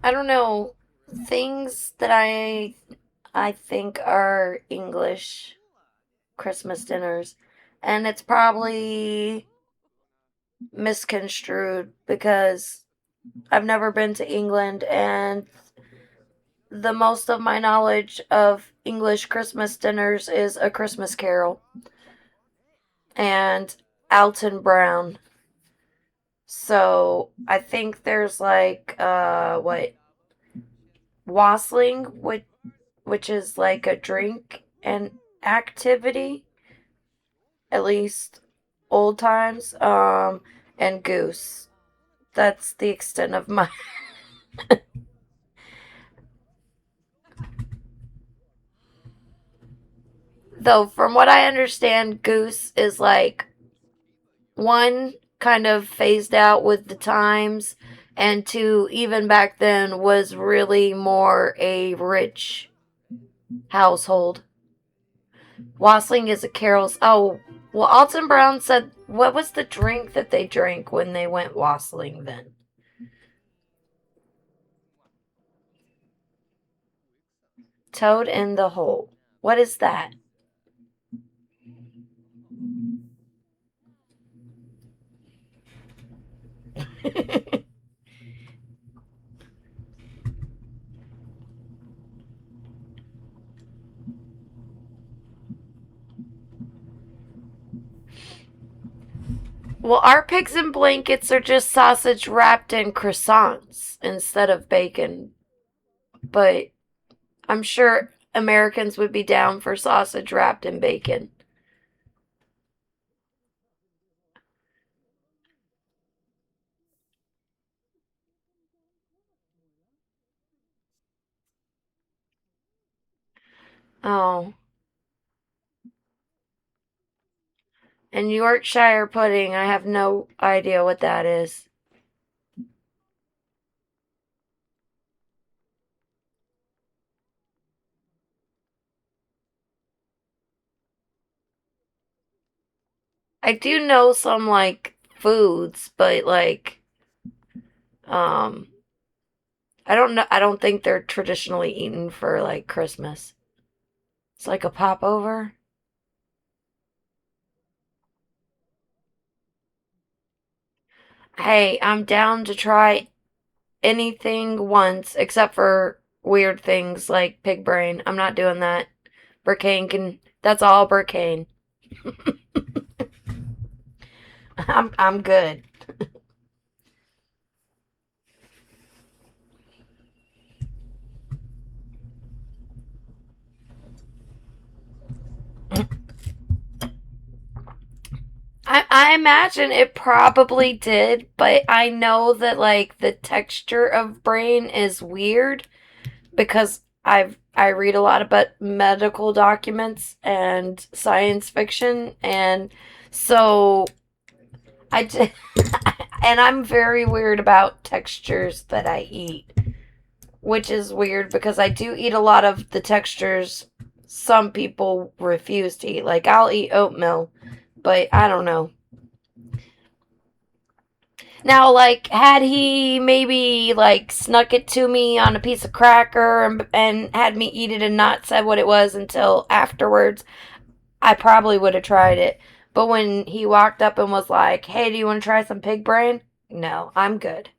I don't know. Things that I think are English Christmas dinners. And it's probably misconstrued because I've never been to England, and the most of my knowledge of English Christmas dinners is A Christmas Carol and Alton Brown. So I think there's like what, Wasling, which is like a drink and activity, at least old times, and Goose. That's the extent of my. Though, from what I understand, Goose is like one, kind of phased out with the times, and two, even back then, was really more a rich household. Wasling is a Carol's. Oh, well, Alton Brown said, what was the drink that they drank when they went wassailing then? Toad in the hole. What is that? Well, our pigs in blankets are just sausage wrapped in croissants instead of bacon. But I'm sure Americans would be down for sausage wrapped in bacon. Oh, and Yorkshire pudding, I have no idea what that is. I do know some like foods, but like um I don't know, I don't think they're traditionally eaten for like Christmas. It's like a popover. Hey, I'm down to try anything once except for weird things like pig brain. I'm not doing that. Burkane can, that's all Burkane. I'm good. I imagine it probably did, but I know that like the texture of brain is weird because I read a lot about medical documents and science fiction, and so I just, and I'm very weird about textures that I eat, which is weird because I do eat a lot of the textures some people refuse to eat. Like I'll eat oatmeal, but I don't know. Now, like, had he maybe like snuck it to me on a piece of cracker and had me eat it and not said what it was until afterwards, I probably would have tried it. But when he walked up and was like, "Hey, do you want to try some pig brain?" No, I'm good.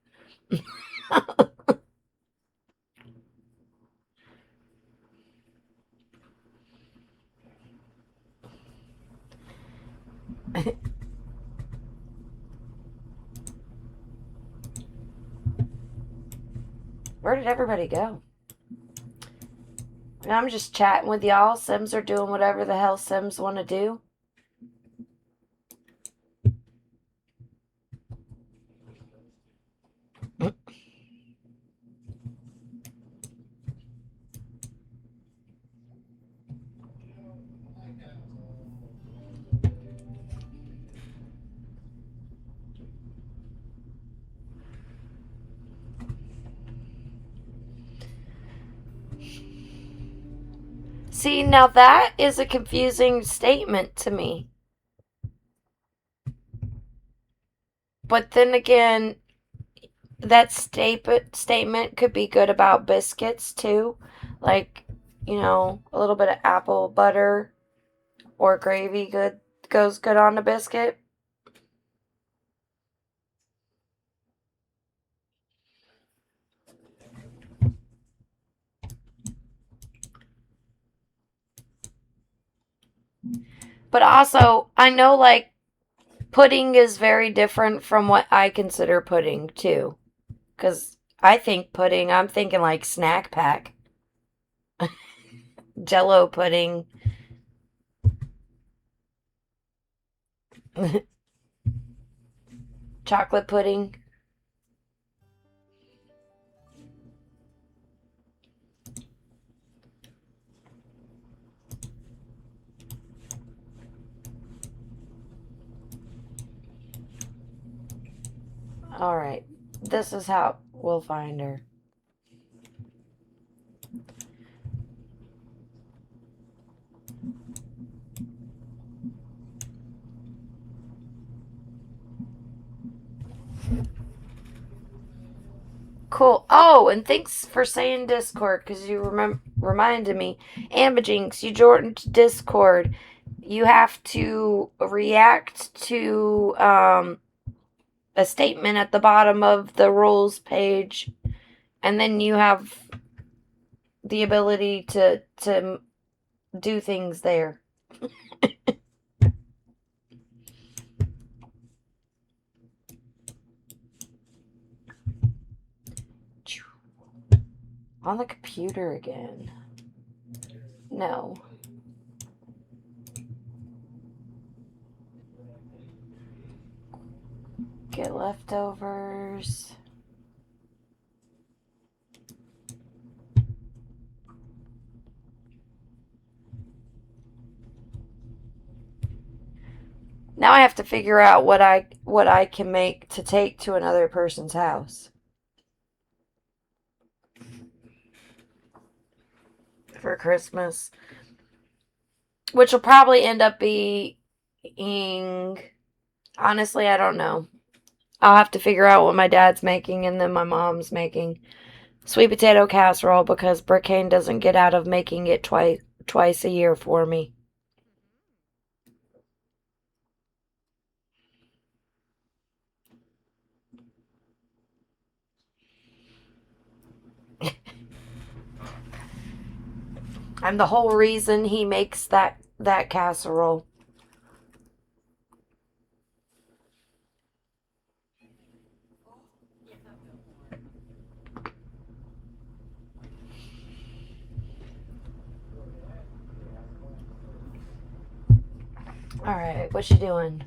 Where did everybody go? I'm just chatting with y'all. Sims are doing whatever the hell Sims want to do. See, now that is a confusing statement to me. But then again, that statement could be good about biscuits too. Like, a little bit of apple butter or gravy goes good on a biscuit. But also, I know like pudding is very different from what I consider pudding too. Cuz I think pudding, I'm thinking like snack pack, Jello pudding. Chocolate pudding. All right. This is how we'll find her. Cool. Oh, and thanks for saying Discord because you reminded me. Ambijinx, you joined Discord. You have to react to a statement at the bottom of the rules page, and then you have the ability to do things there. On the computer again. No. Get leftovers. Now I have to figure out what I can make to take to another person's house for Christmas, which will probably end up being, honestly, I don't know. I'll have to figure out what my dad's making and then my mom's making sweet potato casserole because Brickane doesn't get out of making it twice a year for me. I'm the whole reason he makes that casserole. All right, what you doing?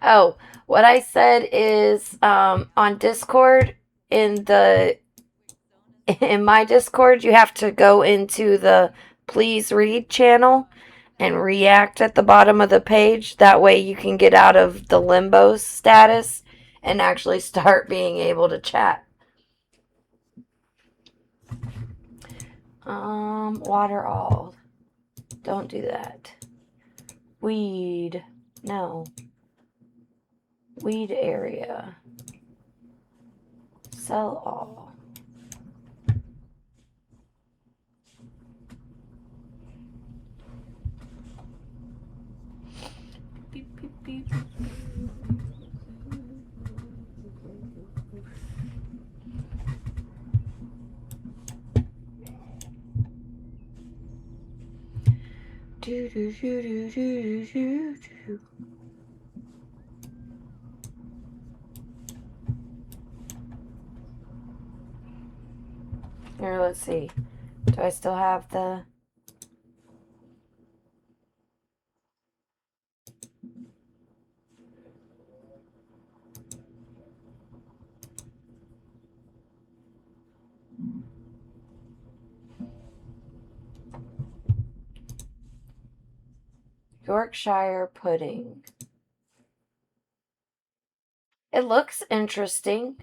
Oh, what I said is on Discord in the in my Discord, you have to go into the please read channel and react at the bottom of the page. That way you can get out of the limbo status and actually start being able to chat. Water all. Don't do that. Weed. No. Weed area. Sell all. Beep, beep, beep. Do, do, do, do, do, do, do. Here, let's see. Do I still have the... Yorkshire pudding. It looks interesting.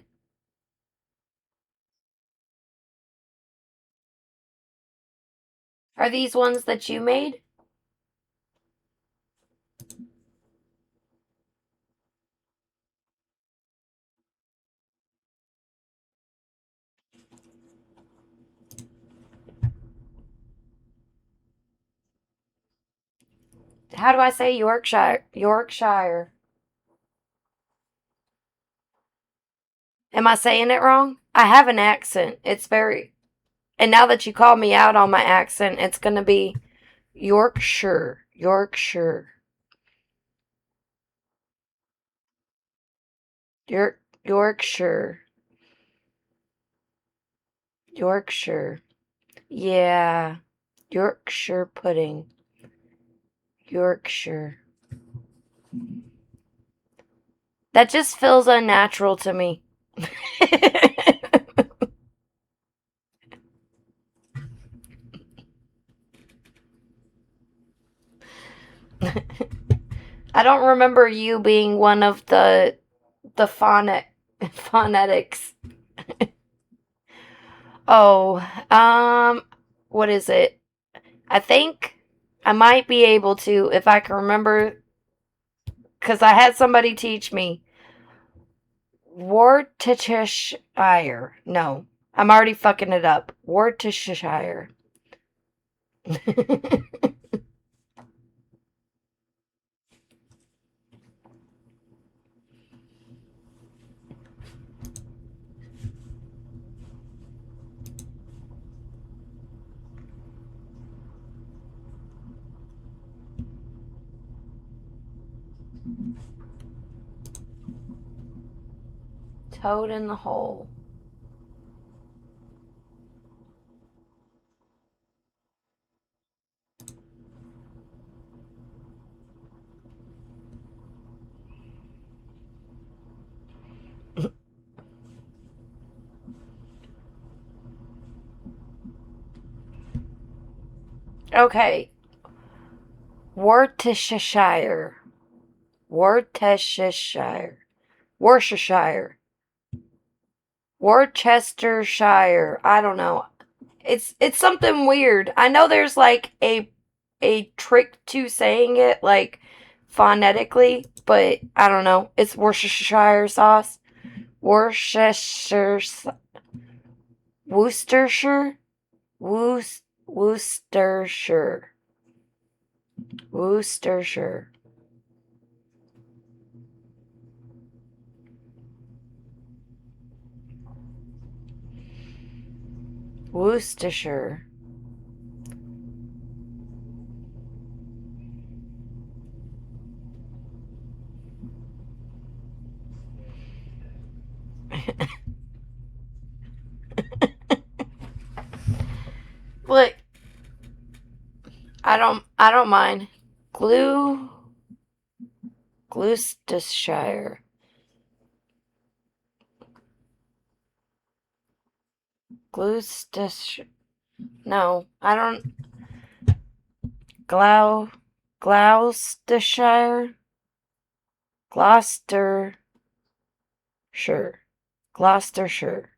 Are these ones that you made? How do I say Yorkshire? Yorkshire. Am I saying it wrong? I have an accent. It's very... And now that you call me out on my accent, it's going to be Yorkshire. Yorkshire. Yorkshire. Yorkshire. Yeah. Yorkshire pudding. Yorkshire. That just feels unnatural to me. I don't remember you being one of the phonetics. Oh, what is it? I think I might be able to if I can remember, because I had somebody teach me. Worcestershire. No, I'm already fucking it up. Worcestershire. Toad in the hole. Okay. Worcestershire. Worcestershire. Worcestershire. Worcestershire. I don't know. It's something weird. I know there's like a trick to saying it like phonetically, but I don't know. It's Worcestershire sauce. Worcestershire. Worcestershire. Worcestershire. Worcestershire. Worcestershire. Look, I don't mind. Gloucestershire. Gloucestershire. No, I don't. Gloucestershire. Gloucestershire. Gloucestershire.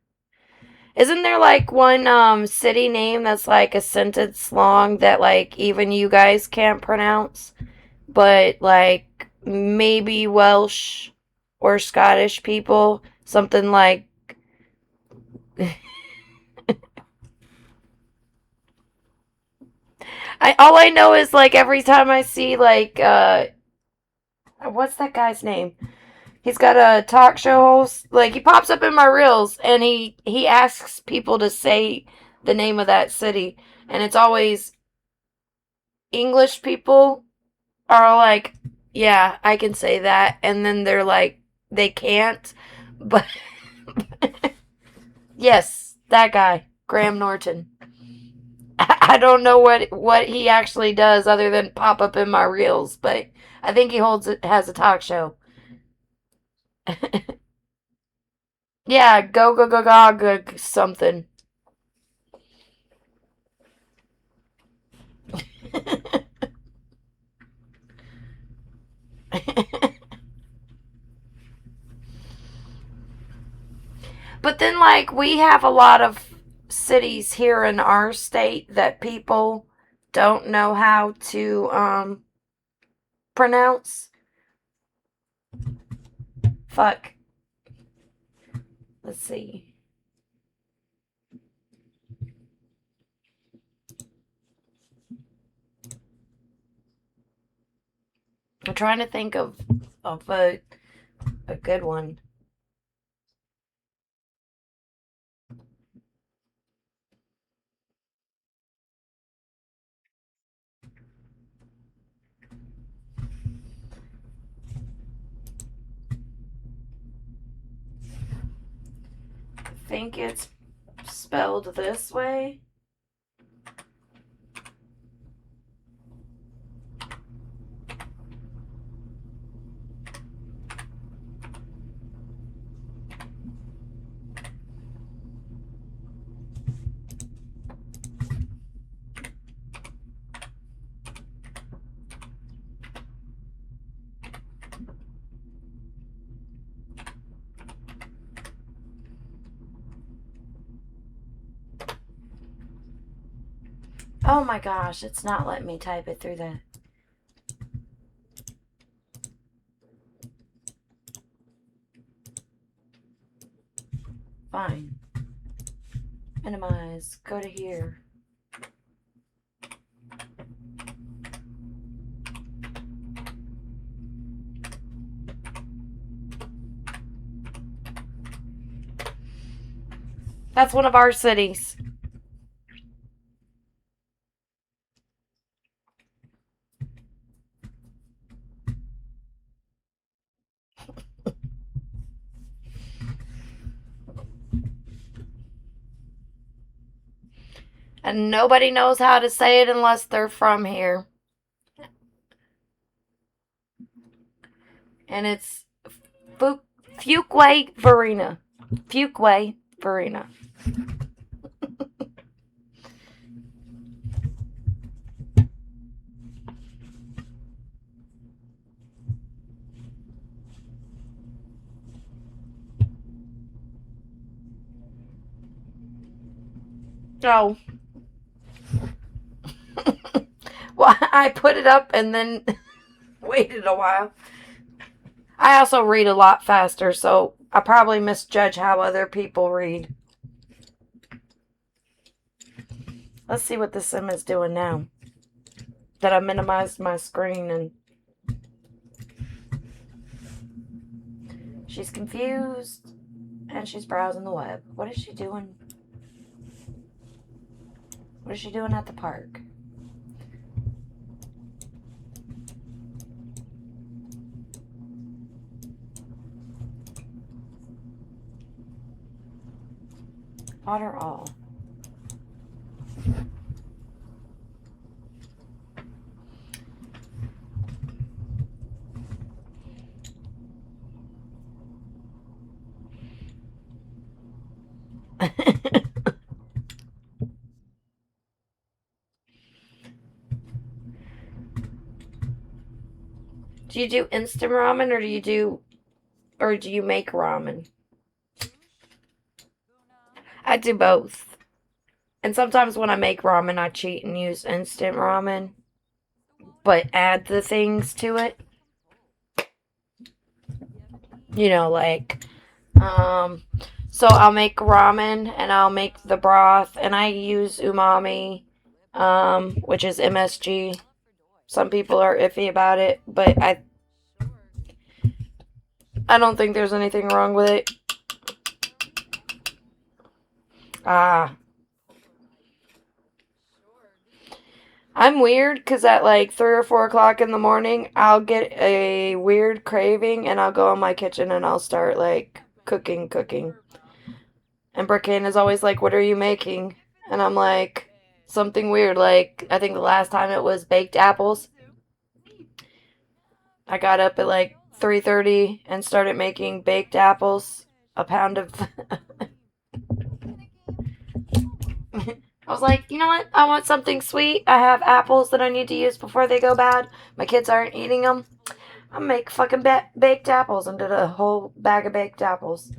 Isn't there like one city name that's like a sentence long that like even you guys can't pronounce? But like maybe Welsh or Scottish people. Something like all I know is like every time I see like what's that guy's name? He's got a talk show host. Like he pops up in my reels and he asks people to say the name of that city, and it's always English people are like, yeah, I can say that, and then they're like, they can't. But yes, that guy, Graham Norton. I don't know what he actually does other than pop up in my reels, but I think he has a talk show. Yeah, go something. But then, like, we have a lot of cities here in our state that people don't know how to pronounce. Fuck. Let's see. I'm trying to think of a good one. I think it's spelled this way. Oh my gosh, it's not letting me type it through the. Fine. Minimize. Go to here. That's one of our cities. And nobody knows how to say it unless they're from here. And it's Fuquay Farina. Fuquay Farina. Oh. Well, I put it up and then waited a while. I also read a lot faster, so I probably misjudge how other people read. Let's see what the sim is doing now. That I minimized my screen and she's confused and she's browsing the web. What is she doing? What is she doing at the park? Water all. Do you do instant ramen or do you make ramen? I do both. And sometimes when I make ramen, I cheat and use instant ramen, but add the things to it. You know, like, um, so I'll make ramen and I'll make the broth and I use umami, which is MSG. Some people are iffy about it, but I don't think there's anything wrong with it. Ah, I'm weird because at like 3 or 4 o'clock in the morning, I'll get a weird craving and I'll go in my kitchen and I'll start like cooking. And Brooklyn is always like, "What are you making?" And I'm like, "Something weird." Like, I think the last time it was baked apples. I got up at like 3:30 and started making baked apples. A pound of. I was like, you know what? I want something sweet. I have apples that I need to use before they go bad. My kids aren't eating them. I make fucking baked apples and did a whole bag of baked apples.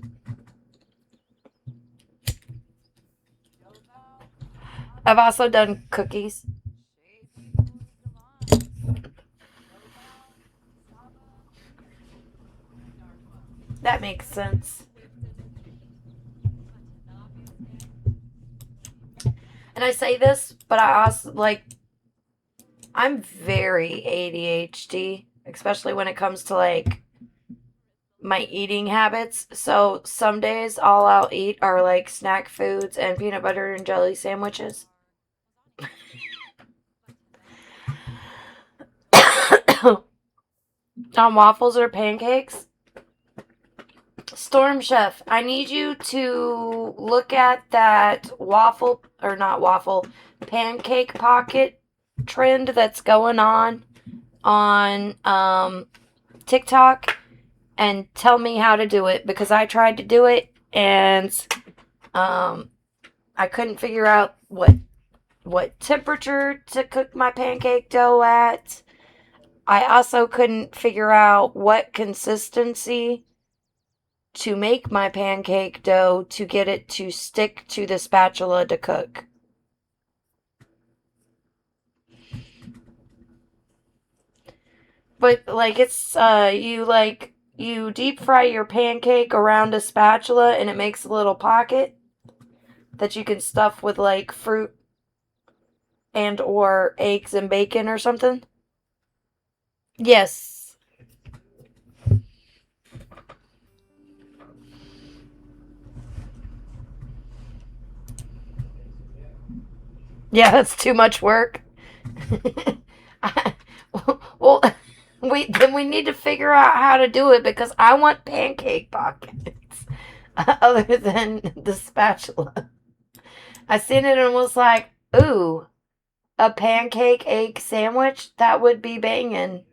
I've also done cookies. That makes sense. And I say this, but I also like I'm very ADHD, especially when it comes to like my eating habits. So some days all I'll eat are like snack foods and peanut butter and jelly sandwiches. On waffles or pancakes. Storm Chef, I need you to look at that waffle, or not waffle, pancake pocket trend that's going on TikTok and tell me how to do it because I tried to do it and um, I couldn't figure out what temperature to cook my pancake dough at. I also couldn't figure out what consistency to make my pancake dough to get it to stick to the spatula to cook. But like it's you deep fry your pancake around a spatula and it makes a little pocket that you can stuff with like fruit and or eggs and bacon or something. Yes. Yeah, that's too much work. Well, we need to figure out how to do it because I want pancake pockets other than the spatula. I seen it and was like, ooh, a pancake egg sandwich? That would be banging.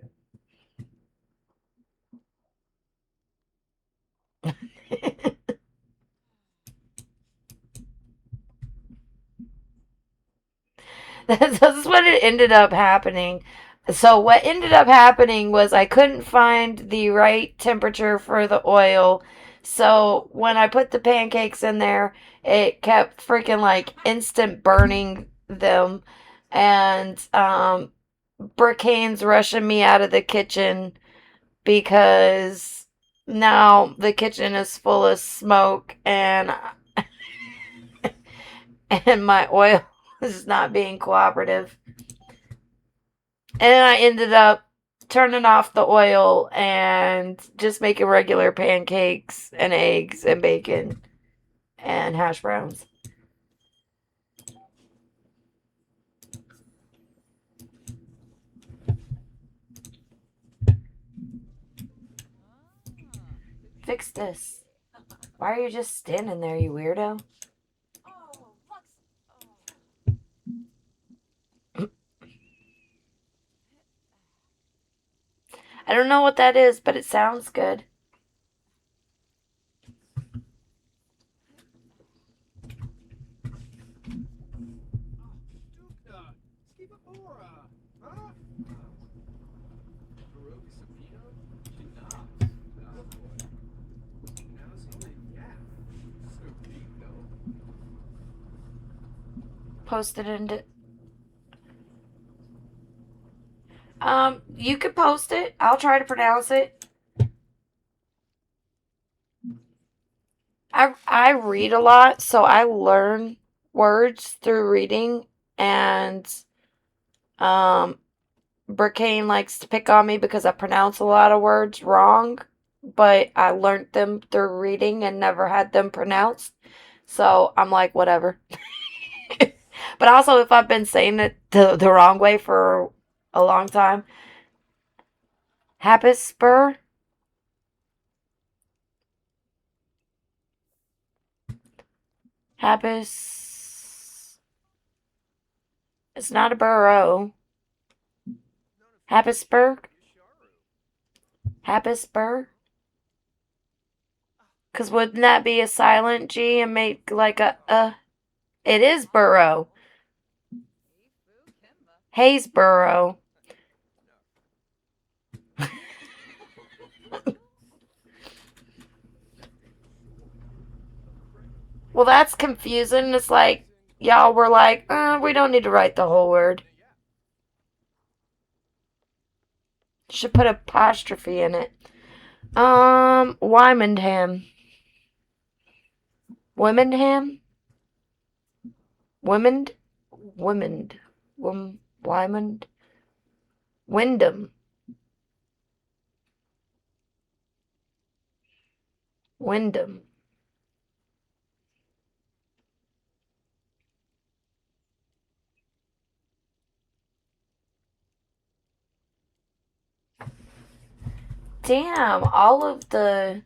That's what it ended up happening. So what ended up happening was I couldn't find the right temperature for the oil. So when I put the pancakes in there, it kept freaking like instant burning them. And Brickhane's rushing me out of the kitchen because now the kitchen is full of smoke and my oil is not being cooperative. And I ended up turning off the oil and just making regular pancakes and eggs and bacon and hash browns. Fix this. Why are you just standing there, you weirdo? I don't know what that is, but it sounds good. Post it into. You could post it. I'll try to pronounce it. I read a lot, so I learn words through reading, and Burkane likes to pick on me because I pronounce a lot of words wrong, but I learned them through reading and never had them pronounced. So I'm like, whatever. But also, if I've been saying it the wrong way for a long time, Habisburg, Habis, it's not a borough. Habisburg, Habisburg. Because wouldn't that be a silent G and make like a? It is borough. Haysboro. Well, that's confusing. It's like y'all were like, we don't need to write the whole word. Should put apostrophe in it. Wymondham. Wymondham? Wymond? Wymond. Wymond? Wyndham. Wyndham. Damn, all of the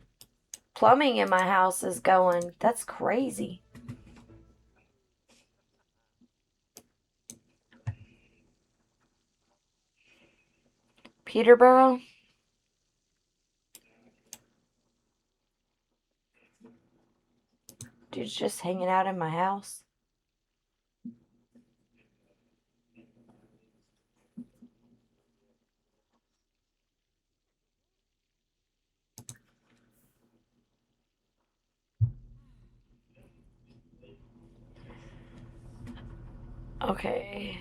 plumbing in my house is going. That's crazy. Peterborough? Dude's just hanging out in my house. Okay.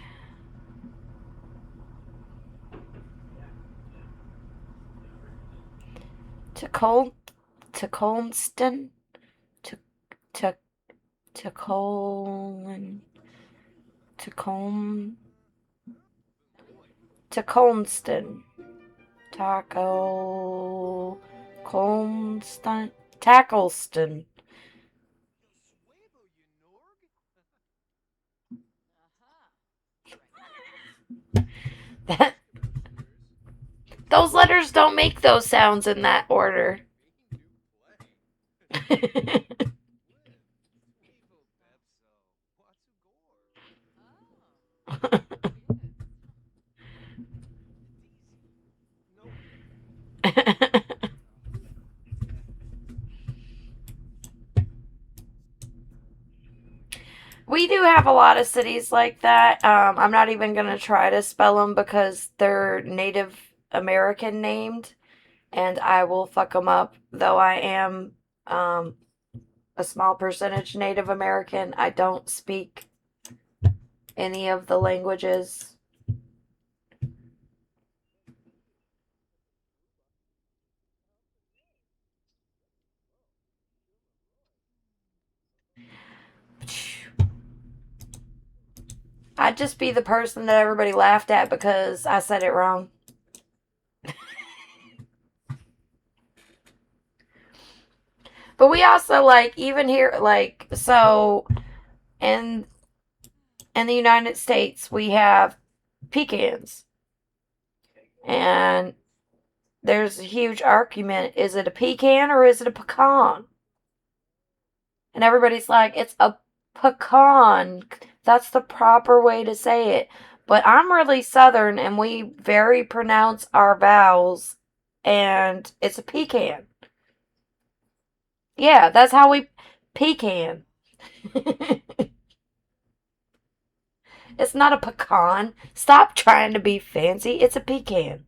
To Colston? To to to Colin to Colm to Colston. Taco Colston Tackleston. That those letters don't make those sounds in that order. We do have a lot of cities like that. I'm not even going to try to spell them because they're Native American named, and I will fuck them up. Though I am a small percentage Native American, I don't speak any of the languages. I'd just be the person that everybody laughed at because I said it wrong. But we also like even here like so in in the United States we have pecans. And there's a huge argument. Is it a pecan or is it a pecan? And everybody's like, it's a pecan. That's the proper way to say it. But I'm really Southern and we very pronounce our vowels, and it's a pecan. Yeah, that's how we pecan. It's not a pecan. Stop trying to be fancy. It's a pecan.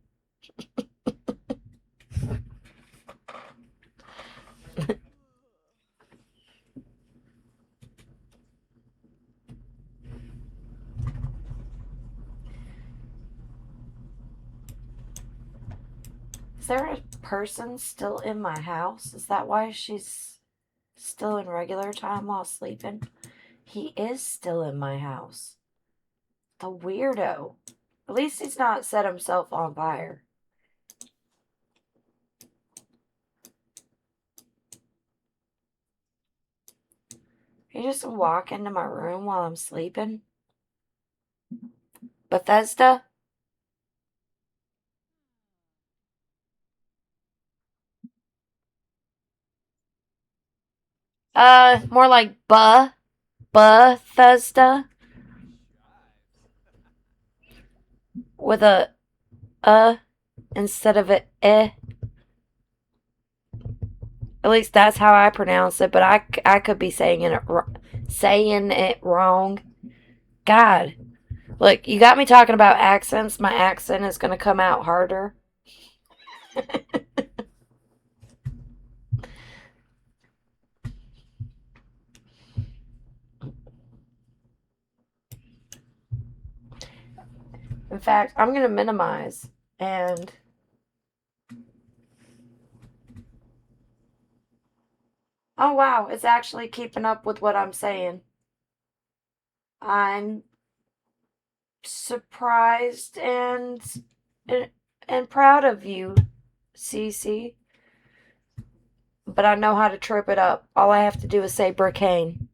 Is there a person still in my house? Is that why she's still in regular time while sleeping. He is still in my house. The weirdo. At least he's not set himself on fire. He just walk into my room while I'm sleeping. Bethesda? More like Bethesda. With a instead of a eh. At least that's how I pronounce it, but I could be saying it wrong. God, look, you got me talking about accents. My accent is going to come out harder. In fact, I'm going to minimize and oh wow, it's actually keeping up with what I'm saying. I'm surprised and proud of you, Cece. But I know how to trip it up. All I have to do is say Bricane.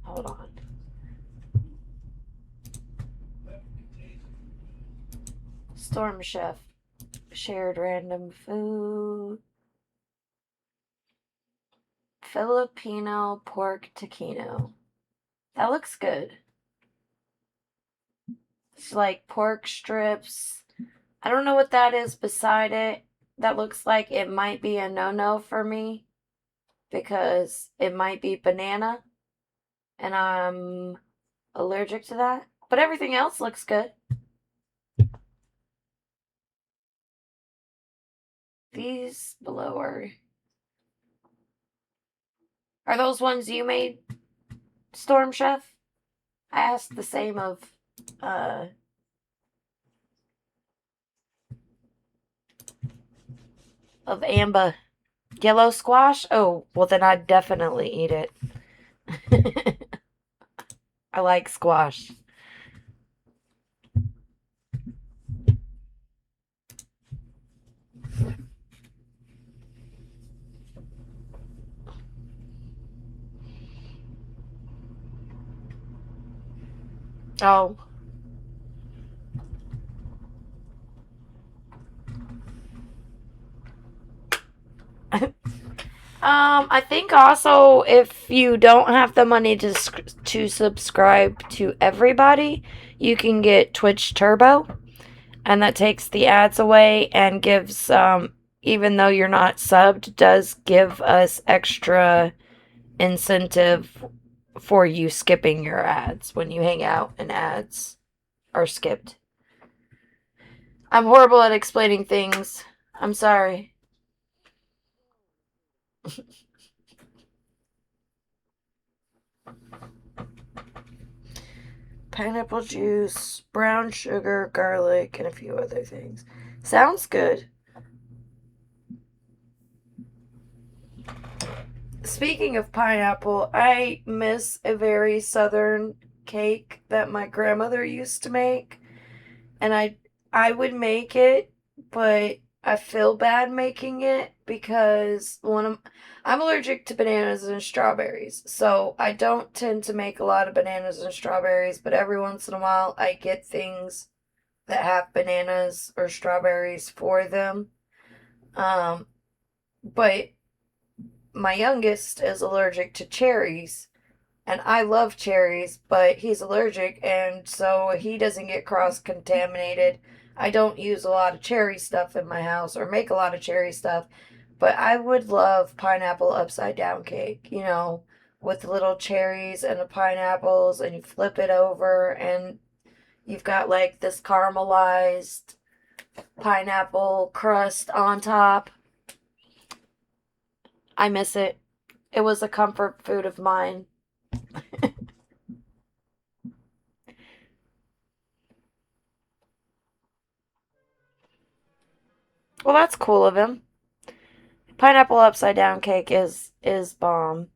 Hold on. Storm Chef. Shared random food. Filipino pork taquino. That looks good. It's like pork strips. I don't know what that is beside it. That looks like it might be a no-no for me because it might be banana and I'm allergic to that. But everything else looks good. These below are those ones you made, Storm Chef? I asked the same uh of Amba. Yellow squash? Oh, well then I'd definitely eat it. I like squash. Oh. I think also if you don't have the money to subscribe to everybody, you can get Twitch Turbo, and that takes the ads away and gives even though you're not subbed, does give us extra incentive for you skipping your ads when you hang out and ads are skipped. I'm horrible at explaining things. I'm sorry. Pineapple juice, brown sugar, garlic, and a few other things. Sounds good. Speaking of pineapple, I miss a very southern cake that my grandmother used to make. And I would make it, but I feel bad making it because I'm allergic to bananas and strawberries. So I don't tend to make a lot of bananas and strawberries, but every once in a while I get things that have bananas or strawberries for them. Um, but my youngest is allergic to cherries, and I love cherries, but he's allergic, and so he doesn't get cross contaminated. I don't use a lot of cherry stuff in my house or make a lot of cherry stuff, but I would love pineapple upside down cake, with little cherries and the pineapples, and you flip it over, and you've got like this caramelized pineapple crust on top. I miss it. It was a comfort food of mine. Well, that's cool of him. Pineapple upside down cake is bomb.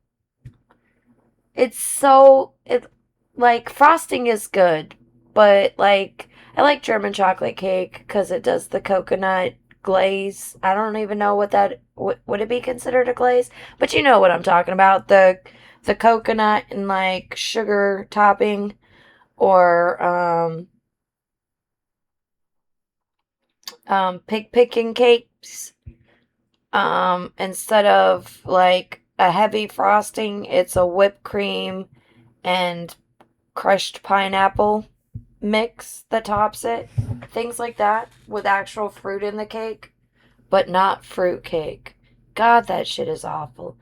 It's so it like frosting is good, but like I like German chocolate cake because it does the coconut glaze. I don't even know what that would it be considered a glaze, but you know what I'm talking about the coconut and like sugar topping or pig picking cakes. Instead of like a heavy frosting, it's a whipped cream and crushed pineapple mix that tops it. Things like that with actual fruit in the cake, but not fruit cake. God, that shit is awful.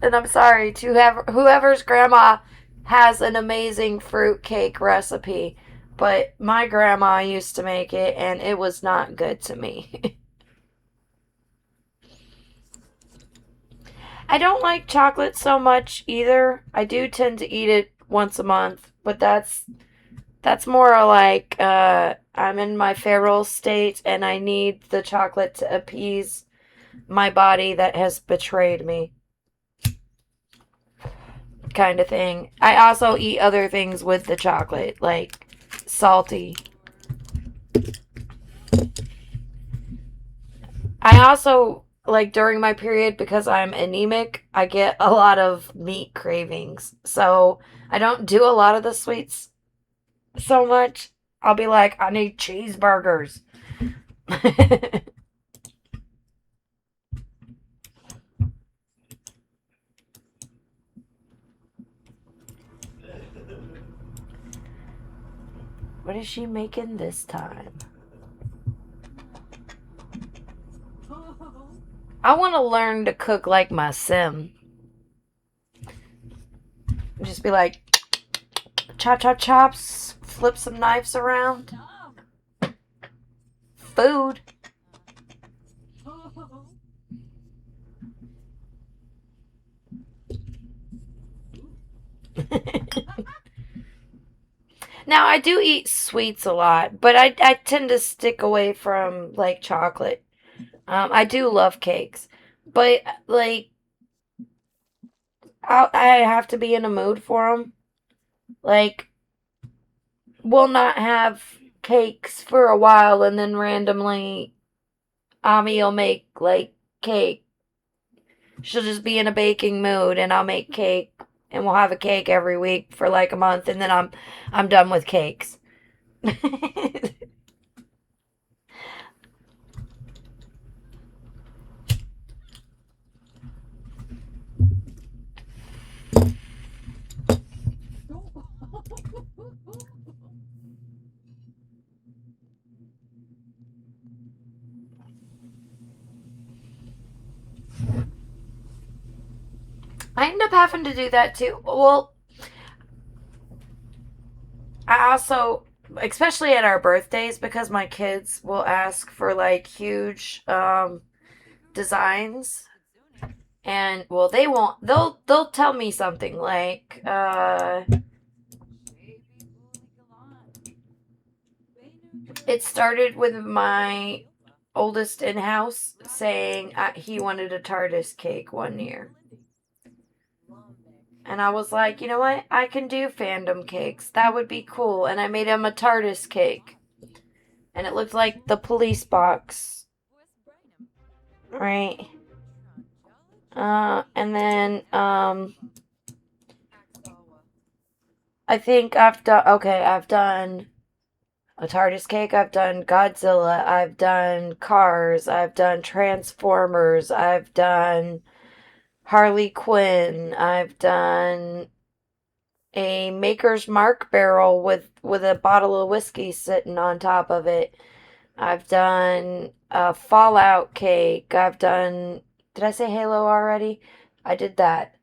And I'm sorry to whoever's grandma has an amazing fruit cake recipe, but my grandma used to make it and it was not good to me. I don't like chocolate so much either. I do tend to eat it once a month, but that's more like I'm in my feral state and I need the chocolate to appease my body that has betrayed me, kind of thing. I also eat other things with the chocolate, like salty. I also like during my period because I'm anemic, I get a lot of meat cravings. So I don't do a lot of the sweets so much. I'll be like, I need cheeseburgers. What is she making this time? I want to learn to cook like my sim. Just be like, chop, chop, chops, flip some knives around. Food. Now, I do eat sweets a lot, but I tend to stick away from like chocolate. I do love cakes, but like I have to be in a mood for them. Like, we'll not have cakes for a while, and then randomly, Ami will make like cake. She'll just be in a baking mood, and I'll make cake, and we'll have a cake every week for like a month, and then I'm done with cakes. I end up having to do that too. Well, I also, especially at our birthdays, because my kids will ask for like huge designs, and well, they won't. They'll tell me something like, it started with my oldest in house saying he wanted a TARDIS cake one year. And I was like, you know what? I can do fandom cakes. That would be cool. And I made him a TARDIS cake. And it looked like the police box. Right? And then, I think I've done a TARDIS cake. I've done Godzilla. I've done Cars. I've done Transformers. I've done Harley Quinn. I've done a Maker's Mark barrel with a bottle of whiskey sitting on top of it. I've done a Fallout cake. I've done. Did I say Halo already? I did that.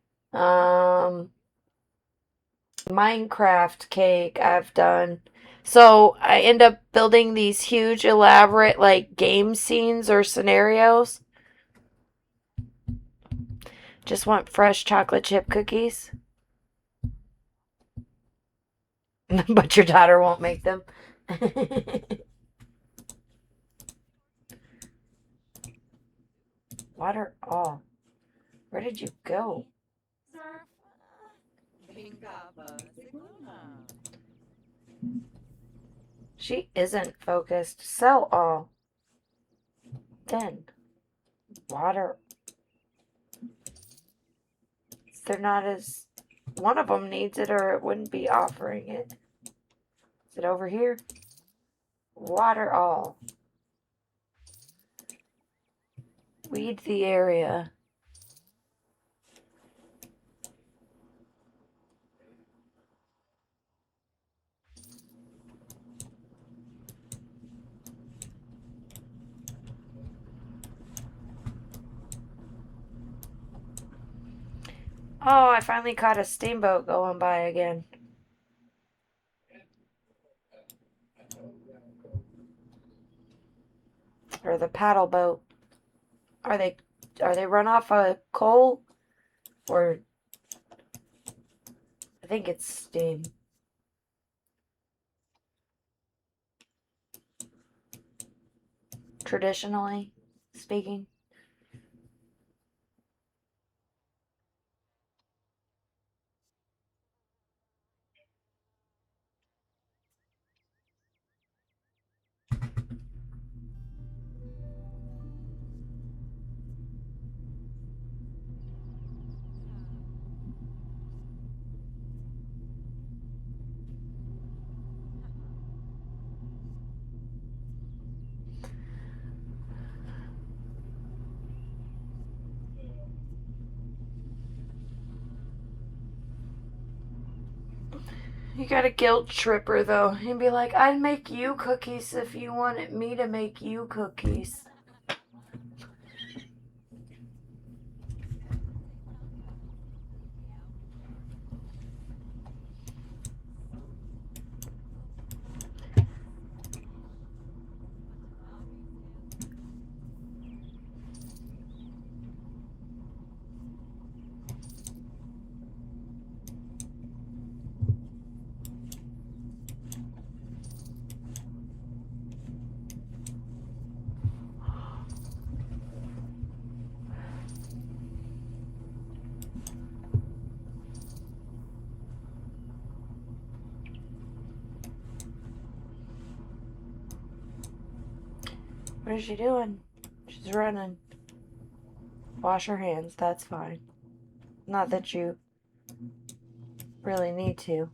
Minecraft cake. I've done So I end up building these huge, elaborate, like, game scenes or scenarios. Just want fresh chocolate chip cookies. But your daughter won't make them. Water all. Where did you go? She isn't focused. Sell all. Then. Water. They're not as. One of them needs it or it wouldn't be offering it. Is it over here? Water all. Weed the area. Oh, I finally caught a steamboat going by again. Or the paddle boat. Are they run off of coal? Or I think it's steam. Traditionally speaking. You gotta guilt trip her though and be like, I'd make you cookies if you wanted me to make you cookies. What is she doing? She's running. Wash her hands, that's fine. Not that you really need to.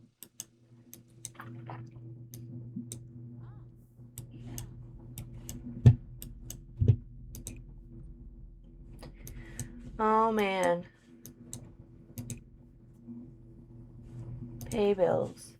Oh man. Pay bills.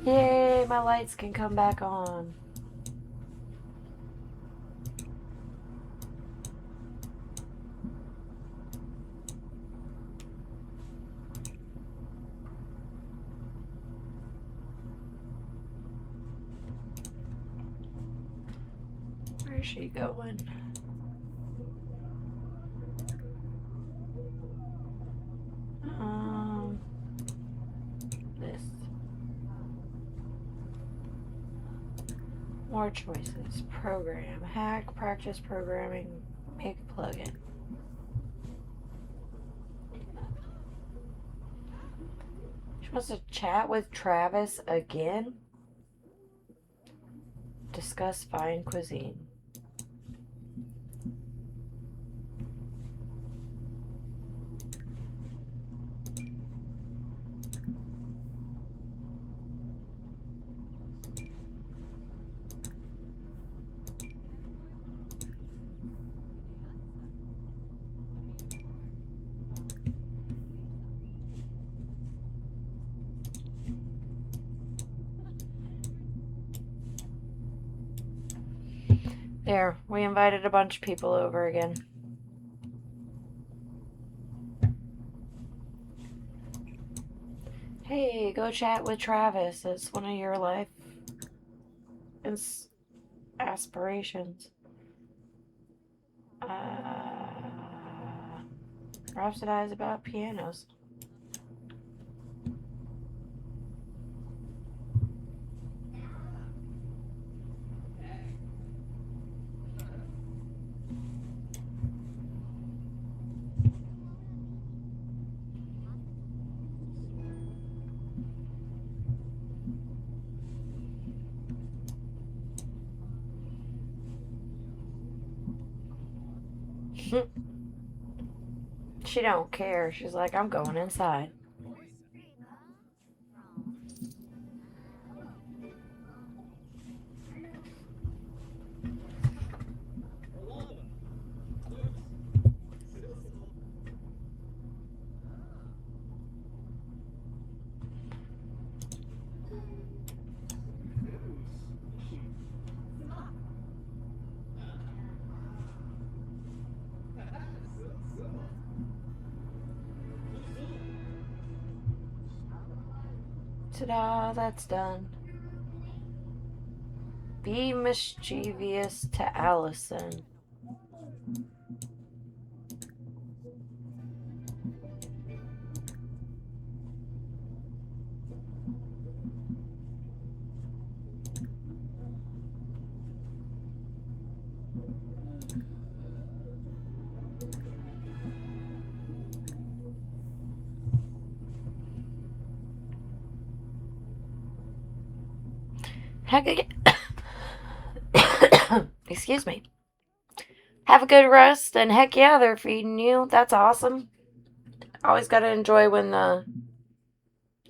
Yay, my lights can come back on. Where's she going? This. More choices. Program. Hack, practice programming, make plugin. She wants to chat with Travis again? Discuss fine cuisine. There, we invited a bunch of people over again. Hey, go chat with Travis. It's one of your life aspirations. Rhapsodize about pianos. She don't care. She's like, I'm going inside. Ta-da, that's done. Be mischievous to Allison. Excuse me. Have a good rest, and heck yeah, they're feeding you. That's awesome. Always gotta enjoy when the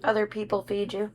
other people feed you.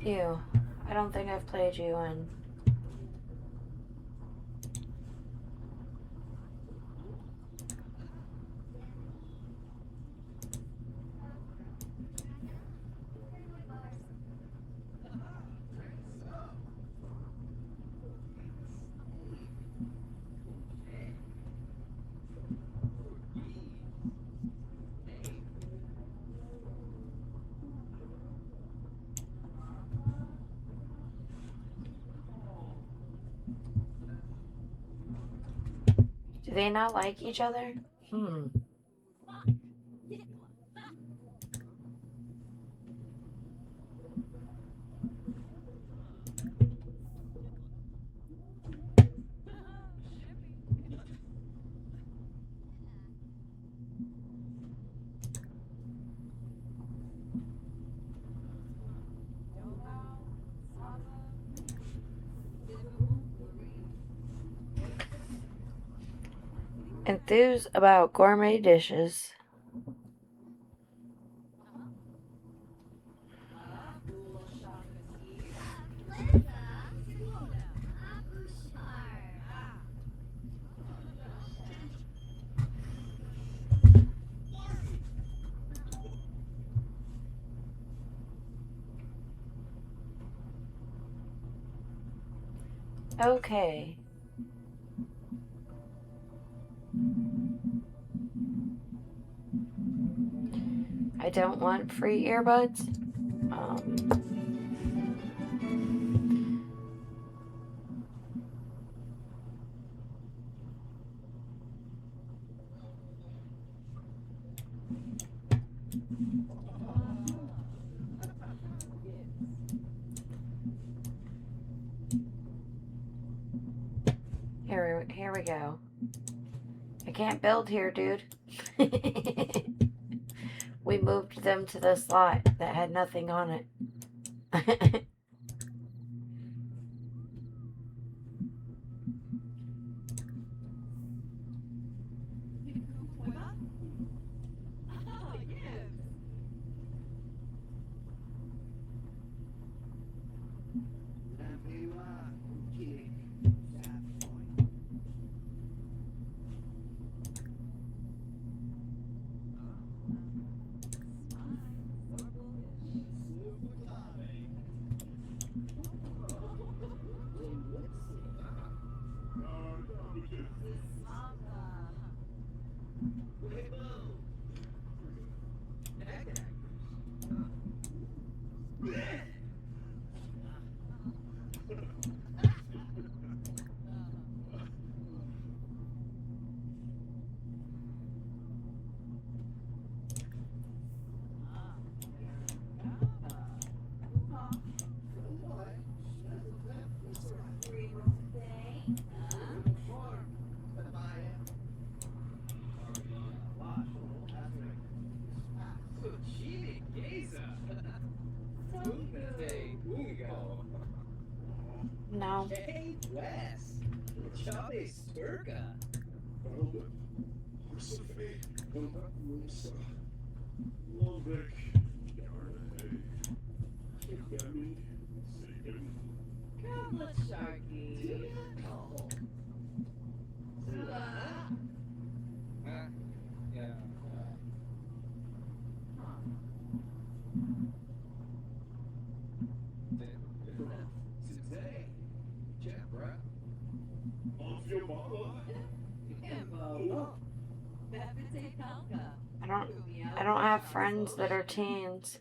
Ew. I don't think I've played you in. Do they not like each other? Enthused about gourmet dishes. Okay. I don't want free earbuds. Here we go. I can't build here, dude. We moved them to this lot that had nothing on it. No. Hey, Wes. Chubby Sturka. Come on, Sharky. Yeah. Today, Jabra. I don't have friends that are teens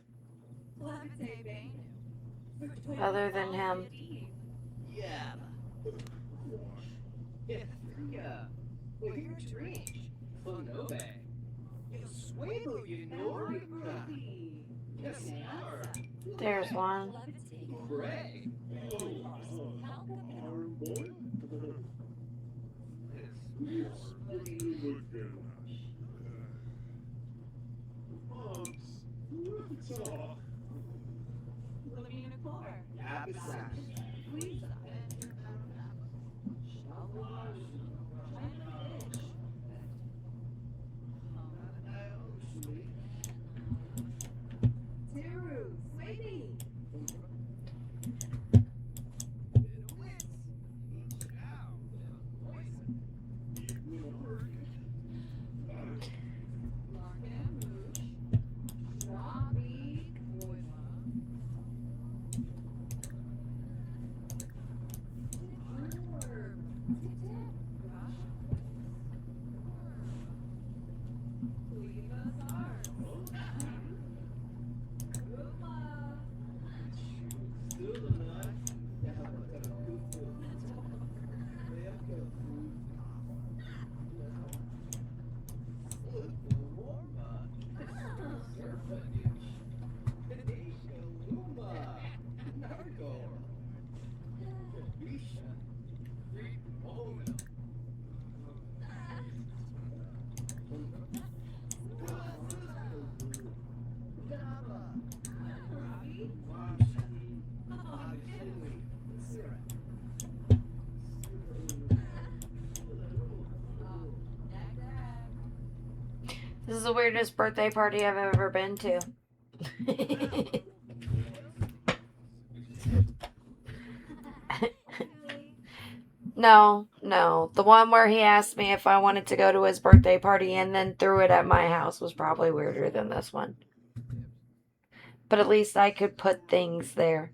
other than him. Yeah. Yeah. Well, here's Strange. Fonove. Swable, you know. Yes, are. There's one. Ray. This is the weirdest birthday party I've ever been to. No. The one where he asked me if I wanted to go to his birthday party and then threw it at my house was probably weirder than this one. But at least I could put things there.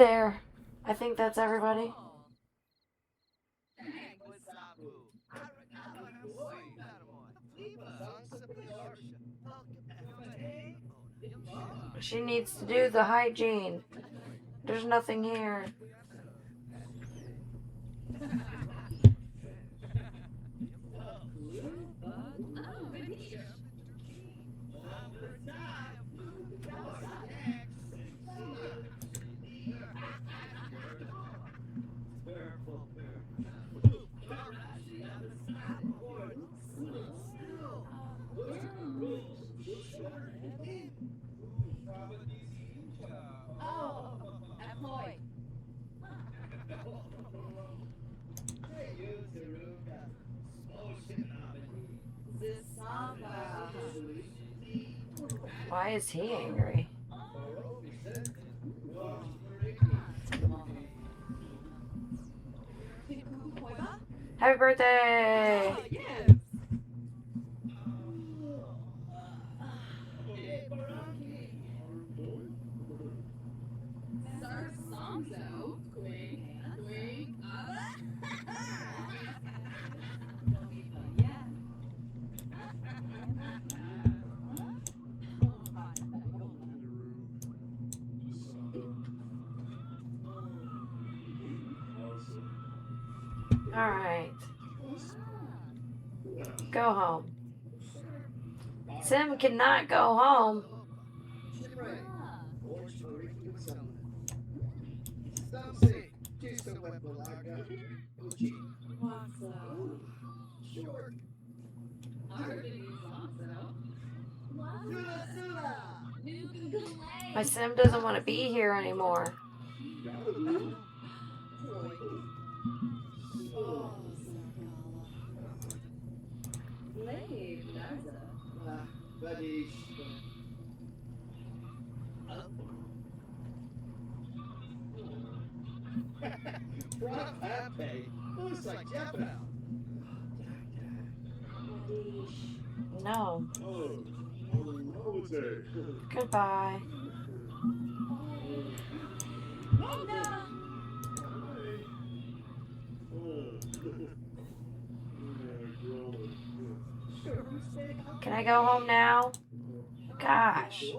There. I think that's everybody. She needs to do the hygiene. There's nothing here. Why is he angry? Happy birthday! Alright. Go home. Sim cannot go home. My Sim doesn't want to be here anymore. No. Goodbye. Can I go home now? Gosh.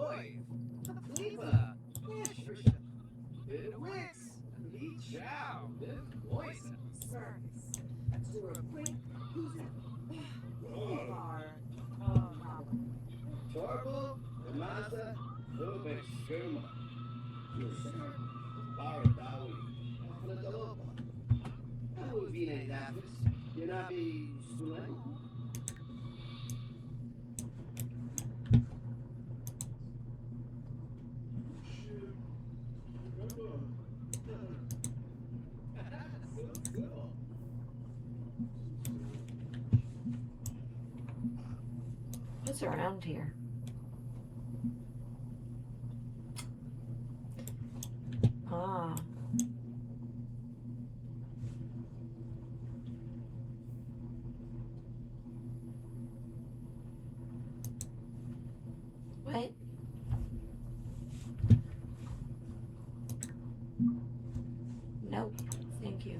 What's around here? Ah. What? Nope. Thank you.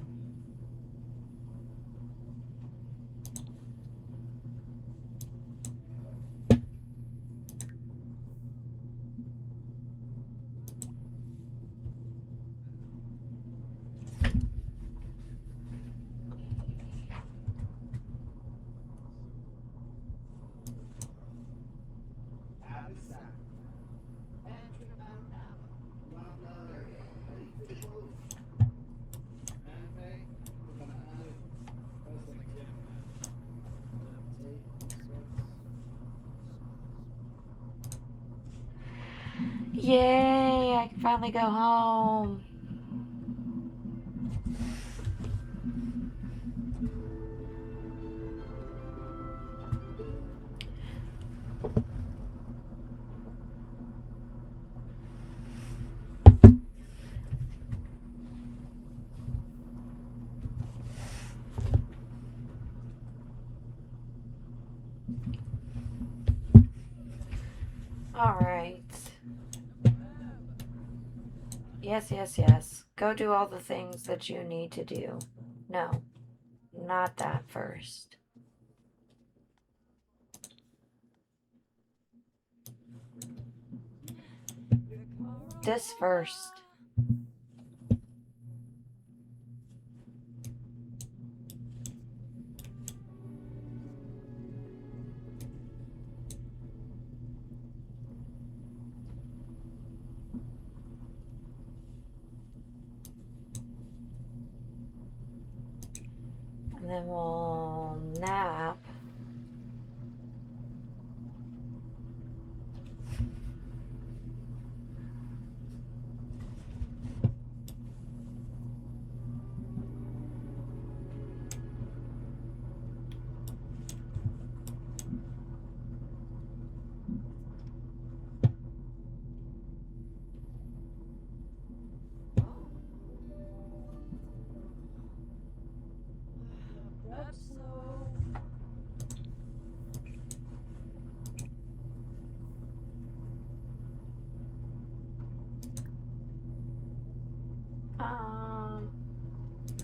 Yay! I can finally go home. All right. Yes, yes, yes. Go do all the things that you need to do. No, not that first. This first. And then we'll nap. Perhaps so.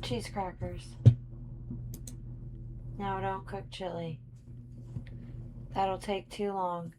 Cheese crackers. No, don't cook chili. That'll take too long.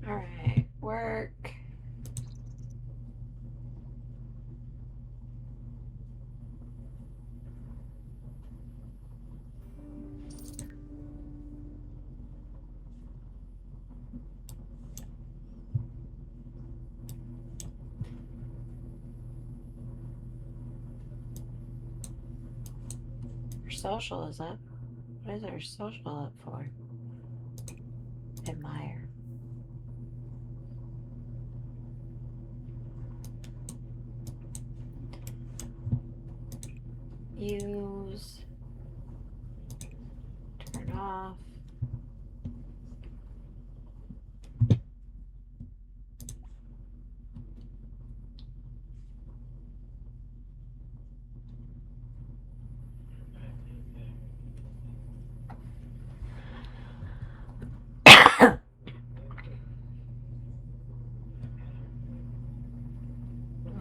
Alright, work. Your social is up. What is our social up for? Admire. Use. Turn off.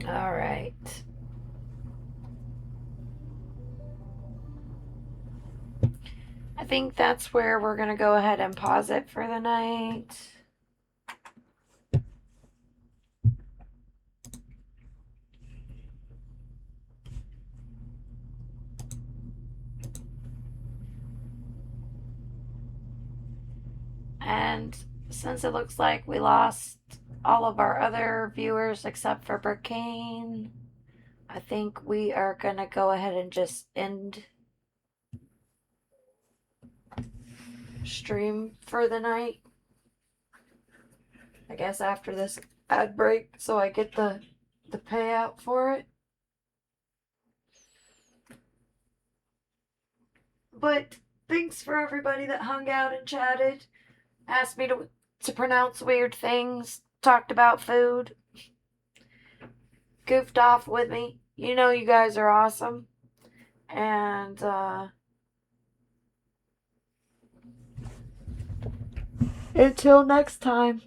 All right. I think that's where we're going to go ahead and pause it for the night. And since it looks like we lost all of our other viewers except for Burkane, I think we are going to go ahead and just end stream for the night. I guess after this ad break, so I get the payout for it. But thanks for everybody that hung out and chatted, asked me to pronounce weird things, talked about food, goofed off with me. You know you guys are awesome. And until next time.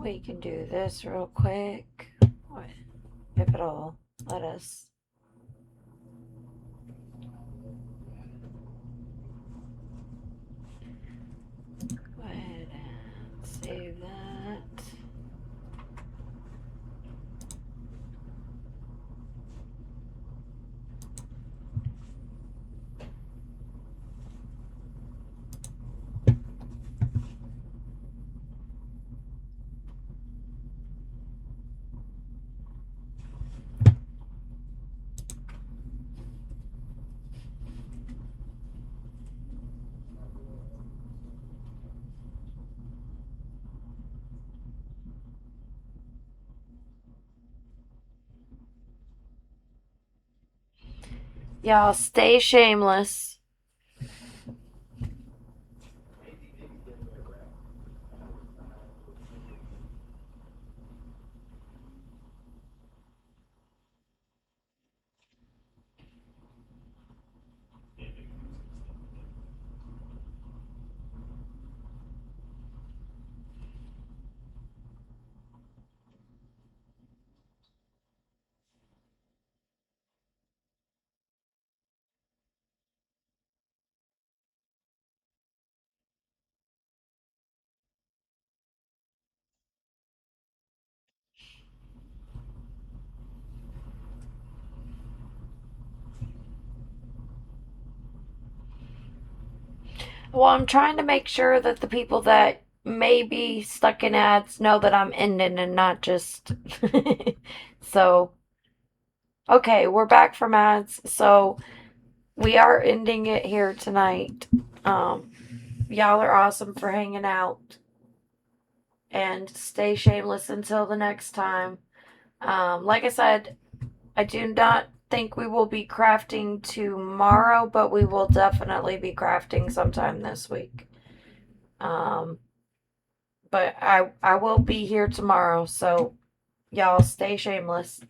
we can do this real quick. What? If it'll let us. Go ahead and save that. Y'all stay shameless. Well, I'm trying to make sure that the people that may be stuck in ads know that I'm ending and not just. So, okay, we're back from ads. So, we are ending it here tonight. Y'all are awesome for hanging out. And stay shameless until the next time. Like I said, I do not think we will be crafting tomorrow, but we will definitely be crafting sometime this week. But I will be here tomorrow, so y'all stay shameless.